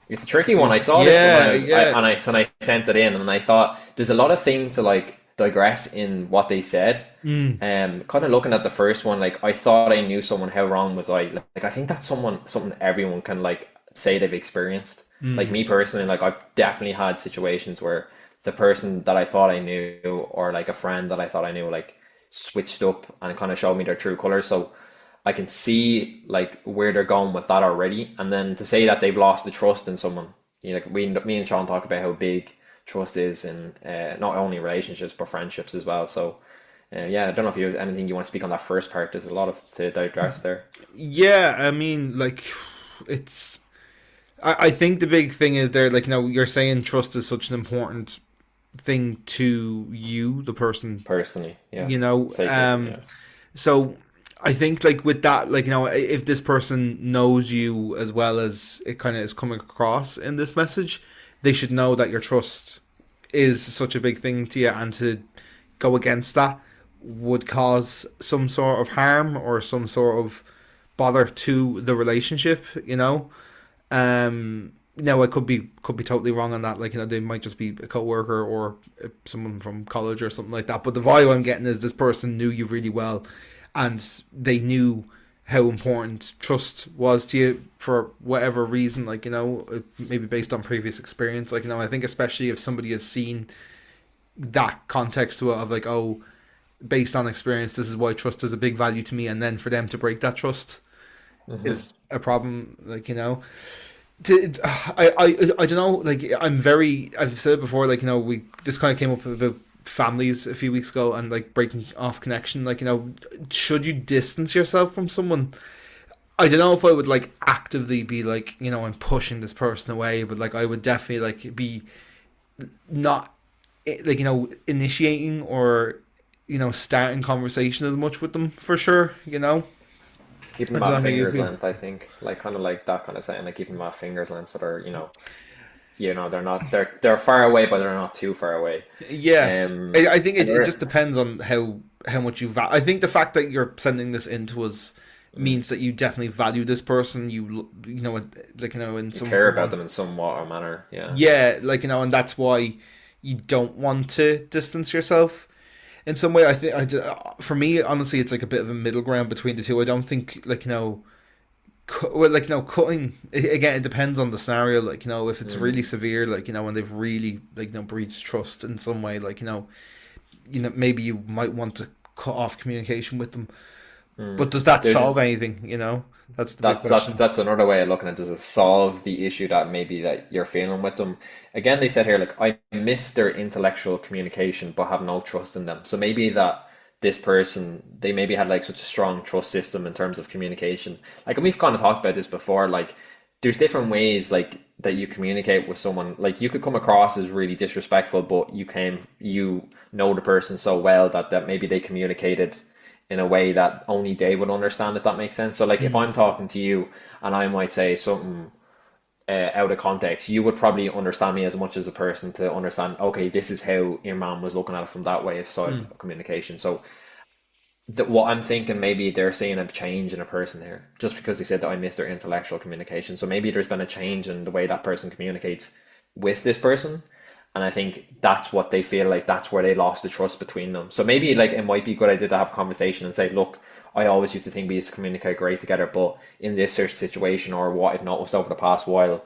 It's a tricky one. I saw this one Yeah, and yeah. I sent it in, and I thought there's a lot of things to like digress in what they said. Mm, Kind of looking at the first one, like I thought I knew someone. How wrong was I? Like I think that's something everyone can like say they've experienced. Like mm. me personally, like I've definitely had situations where the person that I thought I knew, or like a friend that I thought I knew, like switched up and kind of showed me their true colors. So I can see like where they're going with that already. And then to say that they've lost the trust in someone, like me and Sean talk about how big trust is in not only relationships but friendships as well. So yeah, I don't know if you have anything you want to speak on that first part. There's a lot of to digest there. Yeah, I mean, like, it's. I think the big thing is there, like, you're saying trust is such an important thing to you, the person, Personally, yeah, you know. sacred, yeah. So I think, like, with that, like, if this person knows you as well as it kind of is coming across in this message, they should know that your trust is such a big thing to you, and to go against that would cause some sort of harm or some sort of bother to the relationship. Now I could be totally wrong on that. Like, they might just be a coworker or someone from college or something like that. But the vibe I'm getting is this person knew you really well, and they knew how important trust was to you for whatever reason. Like, maybe based on previous experience. Like, I think especially if somebody has seen that context to it of like, oh, based on experience, this is why trust is a big value to me, and then for them to break that trust Hmm. is a problem. Like, I don't know. Like, I've said it before. Like, we this kind of came up about families a few weeks ago, and like breaking off connection. Like, should you distance yourself from someone? I don't know if I would like actively be like, I'm pushing this person away, but like I would definitely like be not like, initiating or starting conversation as much with them for sure. Keeping I them don't at know how you fingers feel. length, I think, like kind of like that kind of saying, like keeping them at fingers length, so they're they're not they're far away, but they're not too far away. Yeah, I think it just Another, depends on how much I think the fact that you're sending this in to us means that you definitely value this person. Like, in you some care about form. them in somewhat or manner, yeah. Yeah, like, and that's why you don't want to distance yourself. in some way, I think for me, honestly, it's like a bit of a middle ground between the two. I don't think like well, like cutting again. It depends on the scenario. Like if it's really Mm. severe, like when they've really like breached trust in some way, like maybe you might want to cut off communication with them. Mm. But does that solve There's anything? That's the big that's question. that's another way of looking at it. Does it solve the issue that maybe that you're feeling with them? Again, they said here, like, I miss their intellectual communication, but have no trust in them. So maybe that this person, they maybe had like such a strong trust system in terms of communication. Like, and we've kind of talked about this before. Like, there's different ways like that you communicate with someone. Like, you could come across as really disrespectful, but you know the person so well that maybe they communicated in a way that only they would understand, if that makes sense. So like if Mm. I'm talking to you and I might say something out of context, you would probably understand me as much as a person to understand, okay, this is how Imran was looking at it from that way of side Mm. of communication. So what I'm thinking, maybe they're seeing a change in a person here just because they said that I missed their intellectual communication. So maybe there's been a change in the way that person communicates with this person. And I think that's what they feel like, that's where they lost the trust between them. So maybe like it might be a good idea to have a conversation and say, look, I always used to think we used to communicate great together, but in this certain situation or what I've noticed over the past while,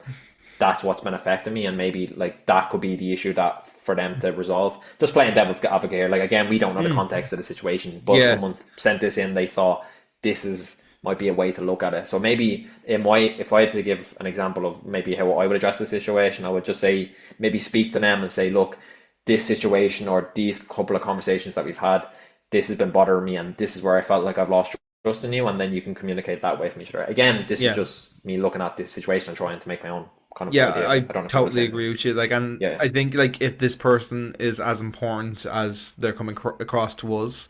that's what's been affecting me, and maybe like that could be the issue that for them to resolve. Just playing devil's advocate here, like again, we don't know the Mm. context of the situation, but Yeah. someone sent this in, they thought this is might be a way to look at it. So maybe it might, if I had to give an example of maybe how I would address the situation, I would just say maybe speak to them and say, look, this situation or these couple of conversations that we've had, this has been bothering me, and this is where I felt like I've lost trust in you, and then you can communicate that way from each other. Again, this is Yeah. just me looking at this situation and trying to make my own kind of Yeah, idea of it. I I don't know if you want to totally say anything. agree with you. Like, and Yeah. I think like if this person is as important as they're coming across to us,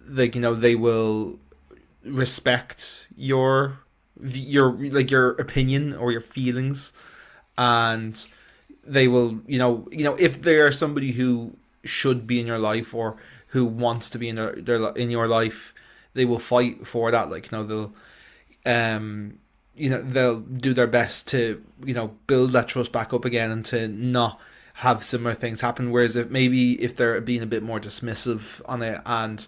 like they will respect your opinion or your feelings, and they will if they are somebody who should be in your life or who wants to be in in your life, they will fight for that. Like they'll um they'll do their best to build that trust back up again and to not have similar things happen. Whereas if they're being a bit more dismissive on it and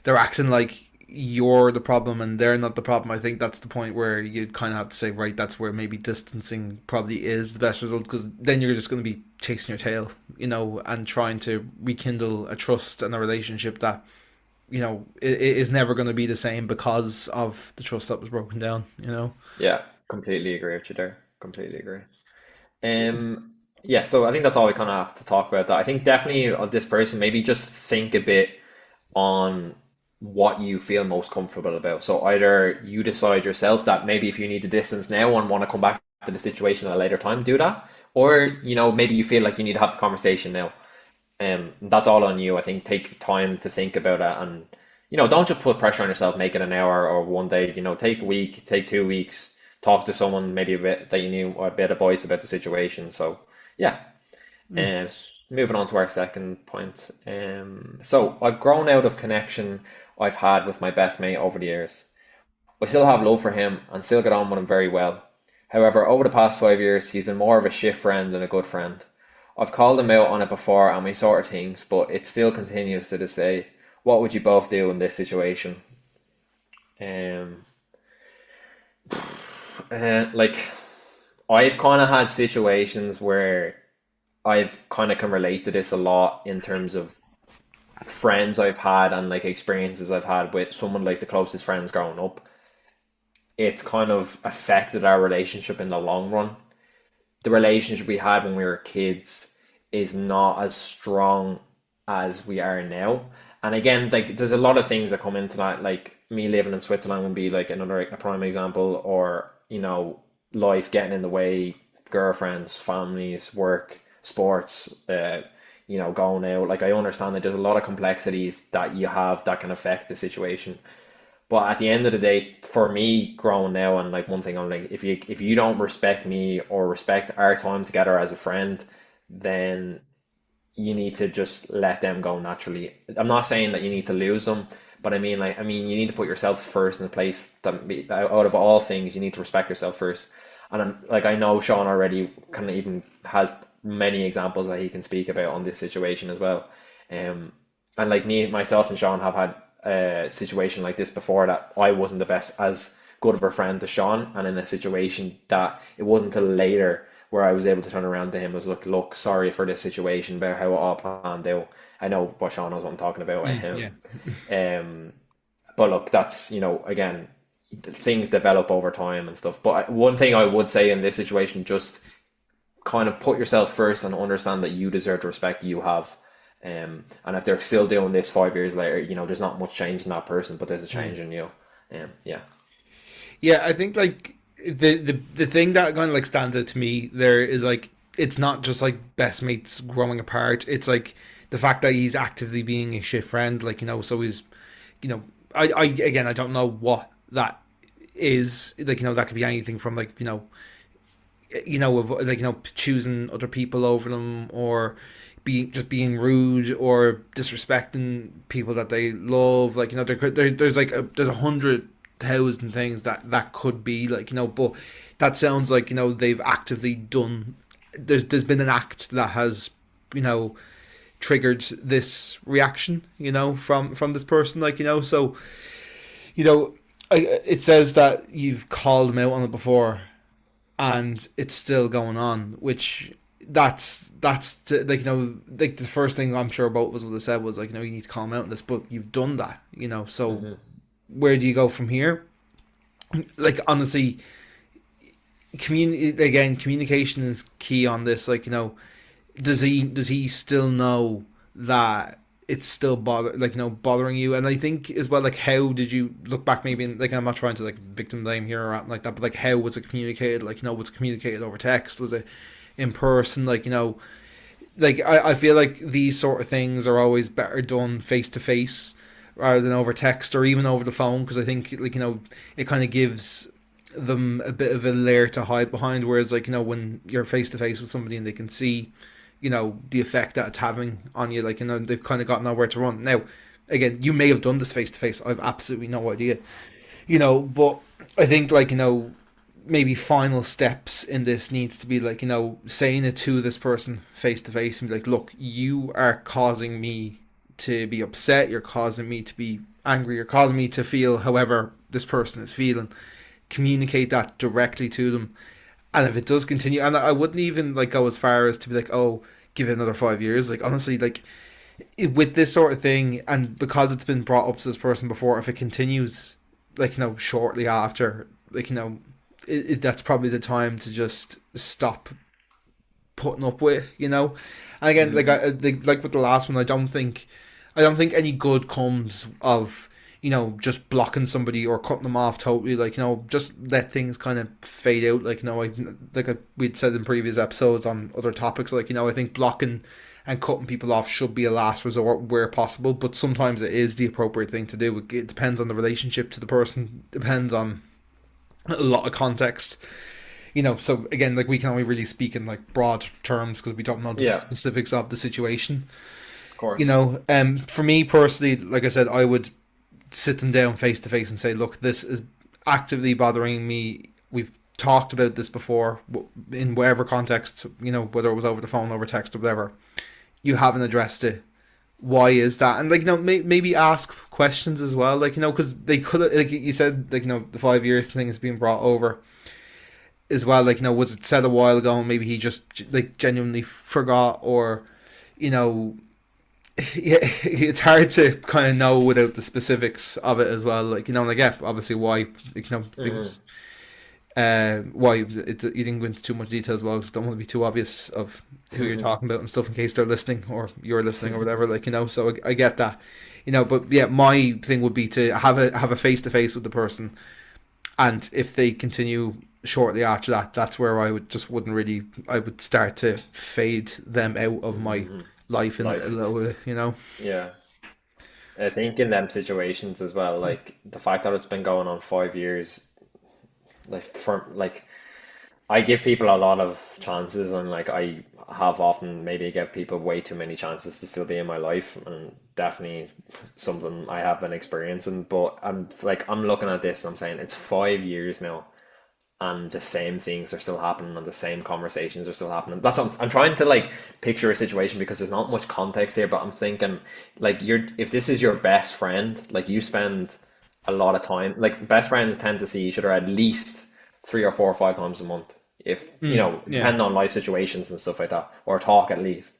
they're acting like you're the problem and they're not the problem, I think that's the point where you kind of have to say, right, that's where maybe distancing probably is the best result, because then you're just going to be chasing your tail, and trying to rekindle a trust and a relationship that it is never going to be the same because of the trust that was broken down. Yeah. Completely agree with you there. Completely agree. Cool. Yeah, so I think that's all we kind of have to talk about that. I think definitely of this person, maybe just think a bit on what you feel most comfortable about. So either you decide yourself that maybe if you need the distance now and want to come back to the situation at a later time, do that. Or, maybe you feel like you need to have the conversation now. That's all on you. I think take time to think about it, and don't just put pressure on yourself, make it an hour or one day. Take a week, take 2 weeks, talk to someone maybe a bit that you need a bit of voice about the situation. So yeah, Mm. and moving on to our second point. So I've grown out of connection I've had with my best mate over the years. I still have love for him and still get on with him very well. However, over the past 5 years, he's been more of a shit friend than a good friend. I've called him out on it before and we sort of things, but it still continues to this day. What would you both do in this situation? Um, like I've kind of had situations where I've kind of can relate to this a lot in terms of friends I've had and like experiences I've had with someone like the closest friends growing up. It's kind of affected our relationship in the long run. The relationship we had when we were kids is not as strong as we are now. And again, like there's a lot of things that come into that. Like me living in Switzerland would be like another a prime example, or life getting in the way, girlfriends, families, work, sports, going out. Like I understand that there's a lot of complexities that you have that can affect the situation. But at the end of the day, for me, growing now, and like one thing I'm like, if you don't respect me or respect our time together as a friend, then you need to just let them go naturally. I'm not saying that you need to lose them, but I mean you need to put yourself first in the place that out of all things, you need to respect yourself first. And I know Shaun already kind of even has many examples that he can speak about on this situation as well. Um, and like me, myself, and Sean have had a situation like this before that I wasn't the best as good of a friend to Sean, and in a situation that it wasn't until later where I was able to turn around to him and was like, look, sorry for this situation about how it all planned out. I know what Sean knows what I'm talking about with Yeah. him. Um, but look, that's, again, things develop over time and stuff. But one thing I would say in this situation, just kind of put yourself first and understand that you deserve the respect you have. And if they're still doing this 5 years later, there's not much change in that person, but there's a change in you. Yeah. Yeah, I think like the thing that kind of like stands out to me there is like it's not just like best mates growing apart. It's like the fact that he's actively being a shit friend, like so he's, you know, I again I don't know what that is, like that could be anything from like of like choosing other people over them, or being rude or disrespecting people that they love, like there's like there's 100,000 things that could be like but that sounds like they've actively done, there's been an act that has you know triggered this reaction from this person, like so you know it says that you've called him out on it before and it's still going on, which like like the first thing I'm sure about was what I said was like you need to calm out on this, but you've done that, so where do you go from here? Like honestly, communication is key on this. Like does he still know that it's still bothering you? And I think as well, like how did you look back, maybe like I'm not trying to like victim blame here or anything like that, but like how was it communicated? Like was it communicated over text? Was it in person? Like like I feel like these sort of things are always better done face to face rather than over text or even over the phone, because I think like it kind of gives them a bit of a layer to hide behind, whereas like when you're face to face with somebody and they can see the effect that it's having on you, like they've kind of got nowhere to run. Now again, you may have done this face to face, I've absolutely no idea, but I think like maybe final steps in this needs to be like saying it to this person face to face and be like, look, you are causing me to be upset, you're causing me to be angry, you're causing me to feel however this person is feeling. Communicate that directly to them, and if it does continue, and I wouldn't even like go as far as to be like, oh, give it another 5 years. Like honestly, like with this sort of thing, and because it's been brought up to this person before, if it continues like shortly after, like that's probably the time to just stop putting up with, and again, like like with the last one, I don't think any good comes of just blocking somebody or cutting them off totally. Like just let things kind of fade out. Like we'd said in previous episodes on other topics. Like I think blocking and cutting people off should be a last resort where possible. But sometimes it is the appropriate thing to do. It depends on the relationship to the person. Depends on a lot of context. So again, like we can only really speak in like broad terms because we don't know the Yeah, specifics of the situation. of course. For me personally, like I said, I would sit them down face to face and say, look, this is actively bothering me. We've talked about this before in whatever context, whether it was over the phone, over text, or whatever. You haven't addressed it. Why is that? And like, maybe ask questions as well. Like, because they could have, like you said, like, the 5 years thing is being brought over as well. Like, was it said a while ago and maybe he just like genuinely forgot, or, you know, yeah, it's hard to kind of know without the specifics of it as well. Like, like, yeah, obviously why, like, things, why you didn't go into too much detail as well, because I don't want to be too obvious of who you're talking about and stuff in case they're listening or you're listening or whatever. Like, so I get that, but yeah, my thing would be to have a face to face with the person, and if they continue shortly after that, that's where I would start to fade them out of my life in a Life. little bit. Yeah. I think in them situations as well, like the fact that it's been going on 5 years, like I give people a lot of chances, and like I have often maybe give people way too many chances to still be in my life, and definitely something I have been experiencing. But I'm looking at this and I'm saying it's 5 years now, and the same things are still happening and the same conversations are still happening. That's what I'm trying to like picture a situation because there's not much context here, but I'm thinking like if this is your best friend, like you spend a lot of time, like best friends tend to see each other at least 3 or 4 or 5 times a month. If, Yeah. depending on life situations and stuff like that, or talk at least.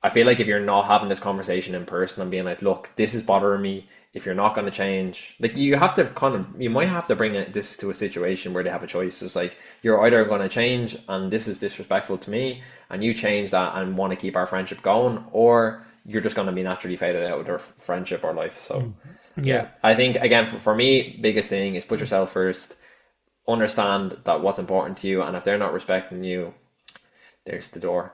I feel like if you're not having this conversation in person and being like, look, this is bothering me. If you're not going to change, like you might have to bring this to a situation where they have a choice. It's like, you're either going to change and this is disrespectful to me and you change that and want to keep our friendship going, or you're just going to be naturally faded out of their friendship or life. So Yeah. I think, again, for me, biggest thing is put yourself first, understand that what's important to you, and if they're not respecting you, there's the door.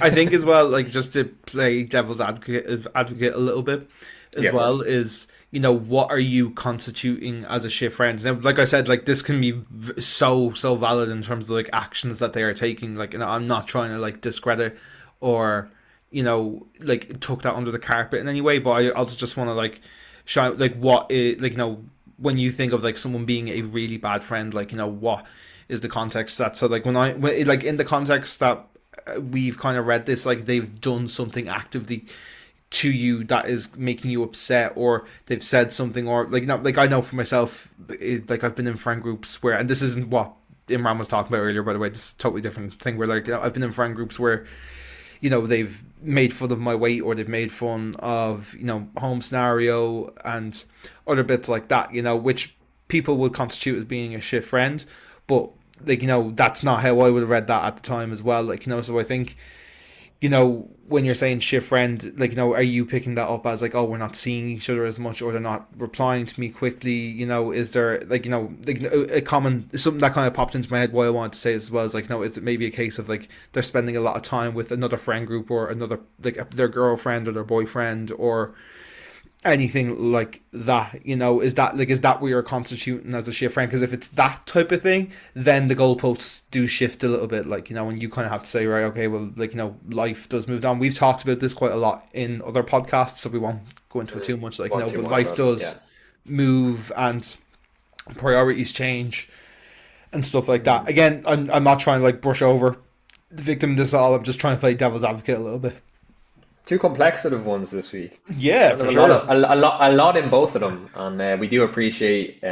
I think as well, like just to play devil's advocate a little bit as Yeah, of well, course. is what are you constituting as a shit friend? Now, like I said, like this can be so valid in terms of like actions that they are taking. Like, I'm not trying to like discredit or like tuck that under the carpet in any way, but I also just want to like shout like what is like when you think of like someone being a really bad friend, like what is the context that, so like when like in the context that we've kind of read this, like they've done something actively to you that is making you upset, or they've said something, or like like I know for myself, like I've been in friend groups where, and this isn't what Imran was talking about earlier, by the way, this is a totally different thing, where like I've been in friend groups where they've made fun of my weight, or they've made fun of home scenario and other bits like that, which people would constitute as being a shit friend, but like that's not how I would have read that at the time as well, like so I think when you're saying shit friend, like are you picking that up as like, oh, we're not seeing each other as much, or they're not replying to me quickly, is there like like a common something that kind of popped into my head what I wanted to say as well, is like, is it maybe a case of like they're spending a lot of time with another friend group, or another, like their girlfriend or their boyfriend, or anything like that, is that what you're constituting as a shit friend? Because if it's that type of thing, then the goalposts do shift a little bit, like and you kind of have to say, right, okay, well, like life does move on. We've talked about this quite a lot in other podcasts, so we won't go into it too much, like Want too but much, life but yeah. does move and priorities change and stuff like that. Again, I'm not trying to like brush over the victim of this all, I'm just trying to play devil's advocate a little bit. Two complexitive ones this week. Yeah, Kind for of sure. a lot in both of them, and we do appreciate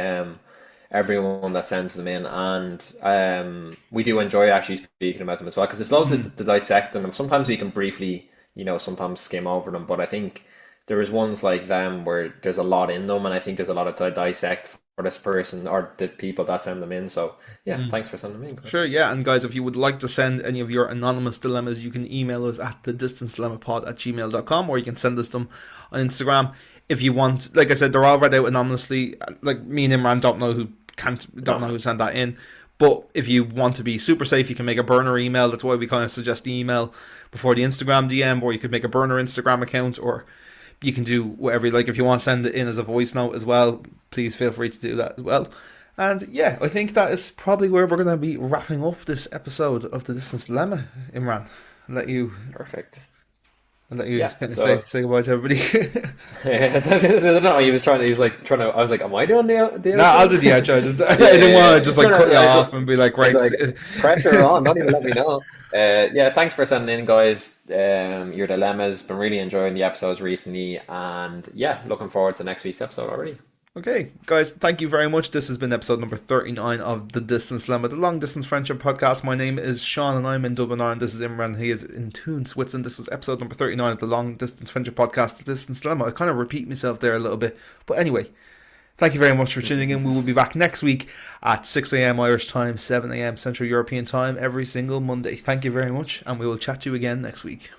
everyone that sends them in, and we do enjoy actually speaking about them as well because there's loads to dissect in them. Sometimes we can briefly, sometimes skim over them, but I think there is ones like them where there's a lot in them, and I think there's a lot to dissect for this person or the people that send them in. So yeah, thanks for sending them in, Chris. Sure, yeah, and guys, if you would like to send any of your anonymous dilemmas, you can email us at thedistancedilemma@gmail.com, or you can send us them on Instagram. If you want, like I said, they're all read out anonymously. Like me and Imran don't know who sent that in. But if you want to be super safe, you can make a burner email. That's why we kind of suggest the email before the Instagram DM, or you could make a burner Instagram account, or you can do whatever you like. If you want to send it in as a voice note as well, please feel free to do that as well. And yeah, I think that is probably where we're going to be wrapping up this episode of The Distance Dilemma, Imran. I'll let you, Perfect. kind Yeah. of So say goodbye to everybody. I don't know. He was like trying to. I was like, "Am I doing the Nah, I'll outro?" do the outro. Just, I Yeah, didn't yeah, want yeah. to just like cut you off and be like, He's right. like, pressure on. Don't even let me know. Yeah, thanks for sending in, guys. Your dilemmas. Been really enjoying the episodes recently, and yeah, looking forward to next week's episode already. Okay, guys, thank you very much. This has been episode number 39 of The Distance Dilemma, the long distance friendship podcast. My name is Shaun and I'm in Dublin, Ireland. This is Imran. He is in Thun, Switzerland. This was episode number 39 of the long distance friendship podcast, The Distance Dilemma. I kind of repeat myself there a little bit. But anyway, thank you very much for tuning in. We will be back next week at 6 a.m. Irish time, 7 a.m. Central European time, every single Monday. Thank you very much, and we will chat to you again next week.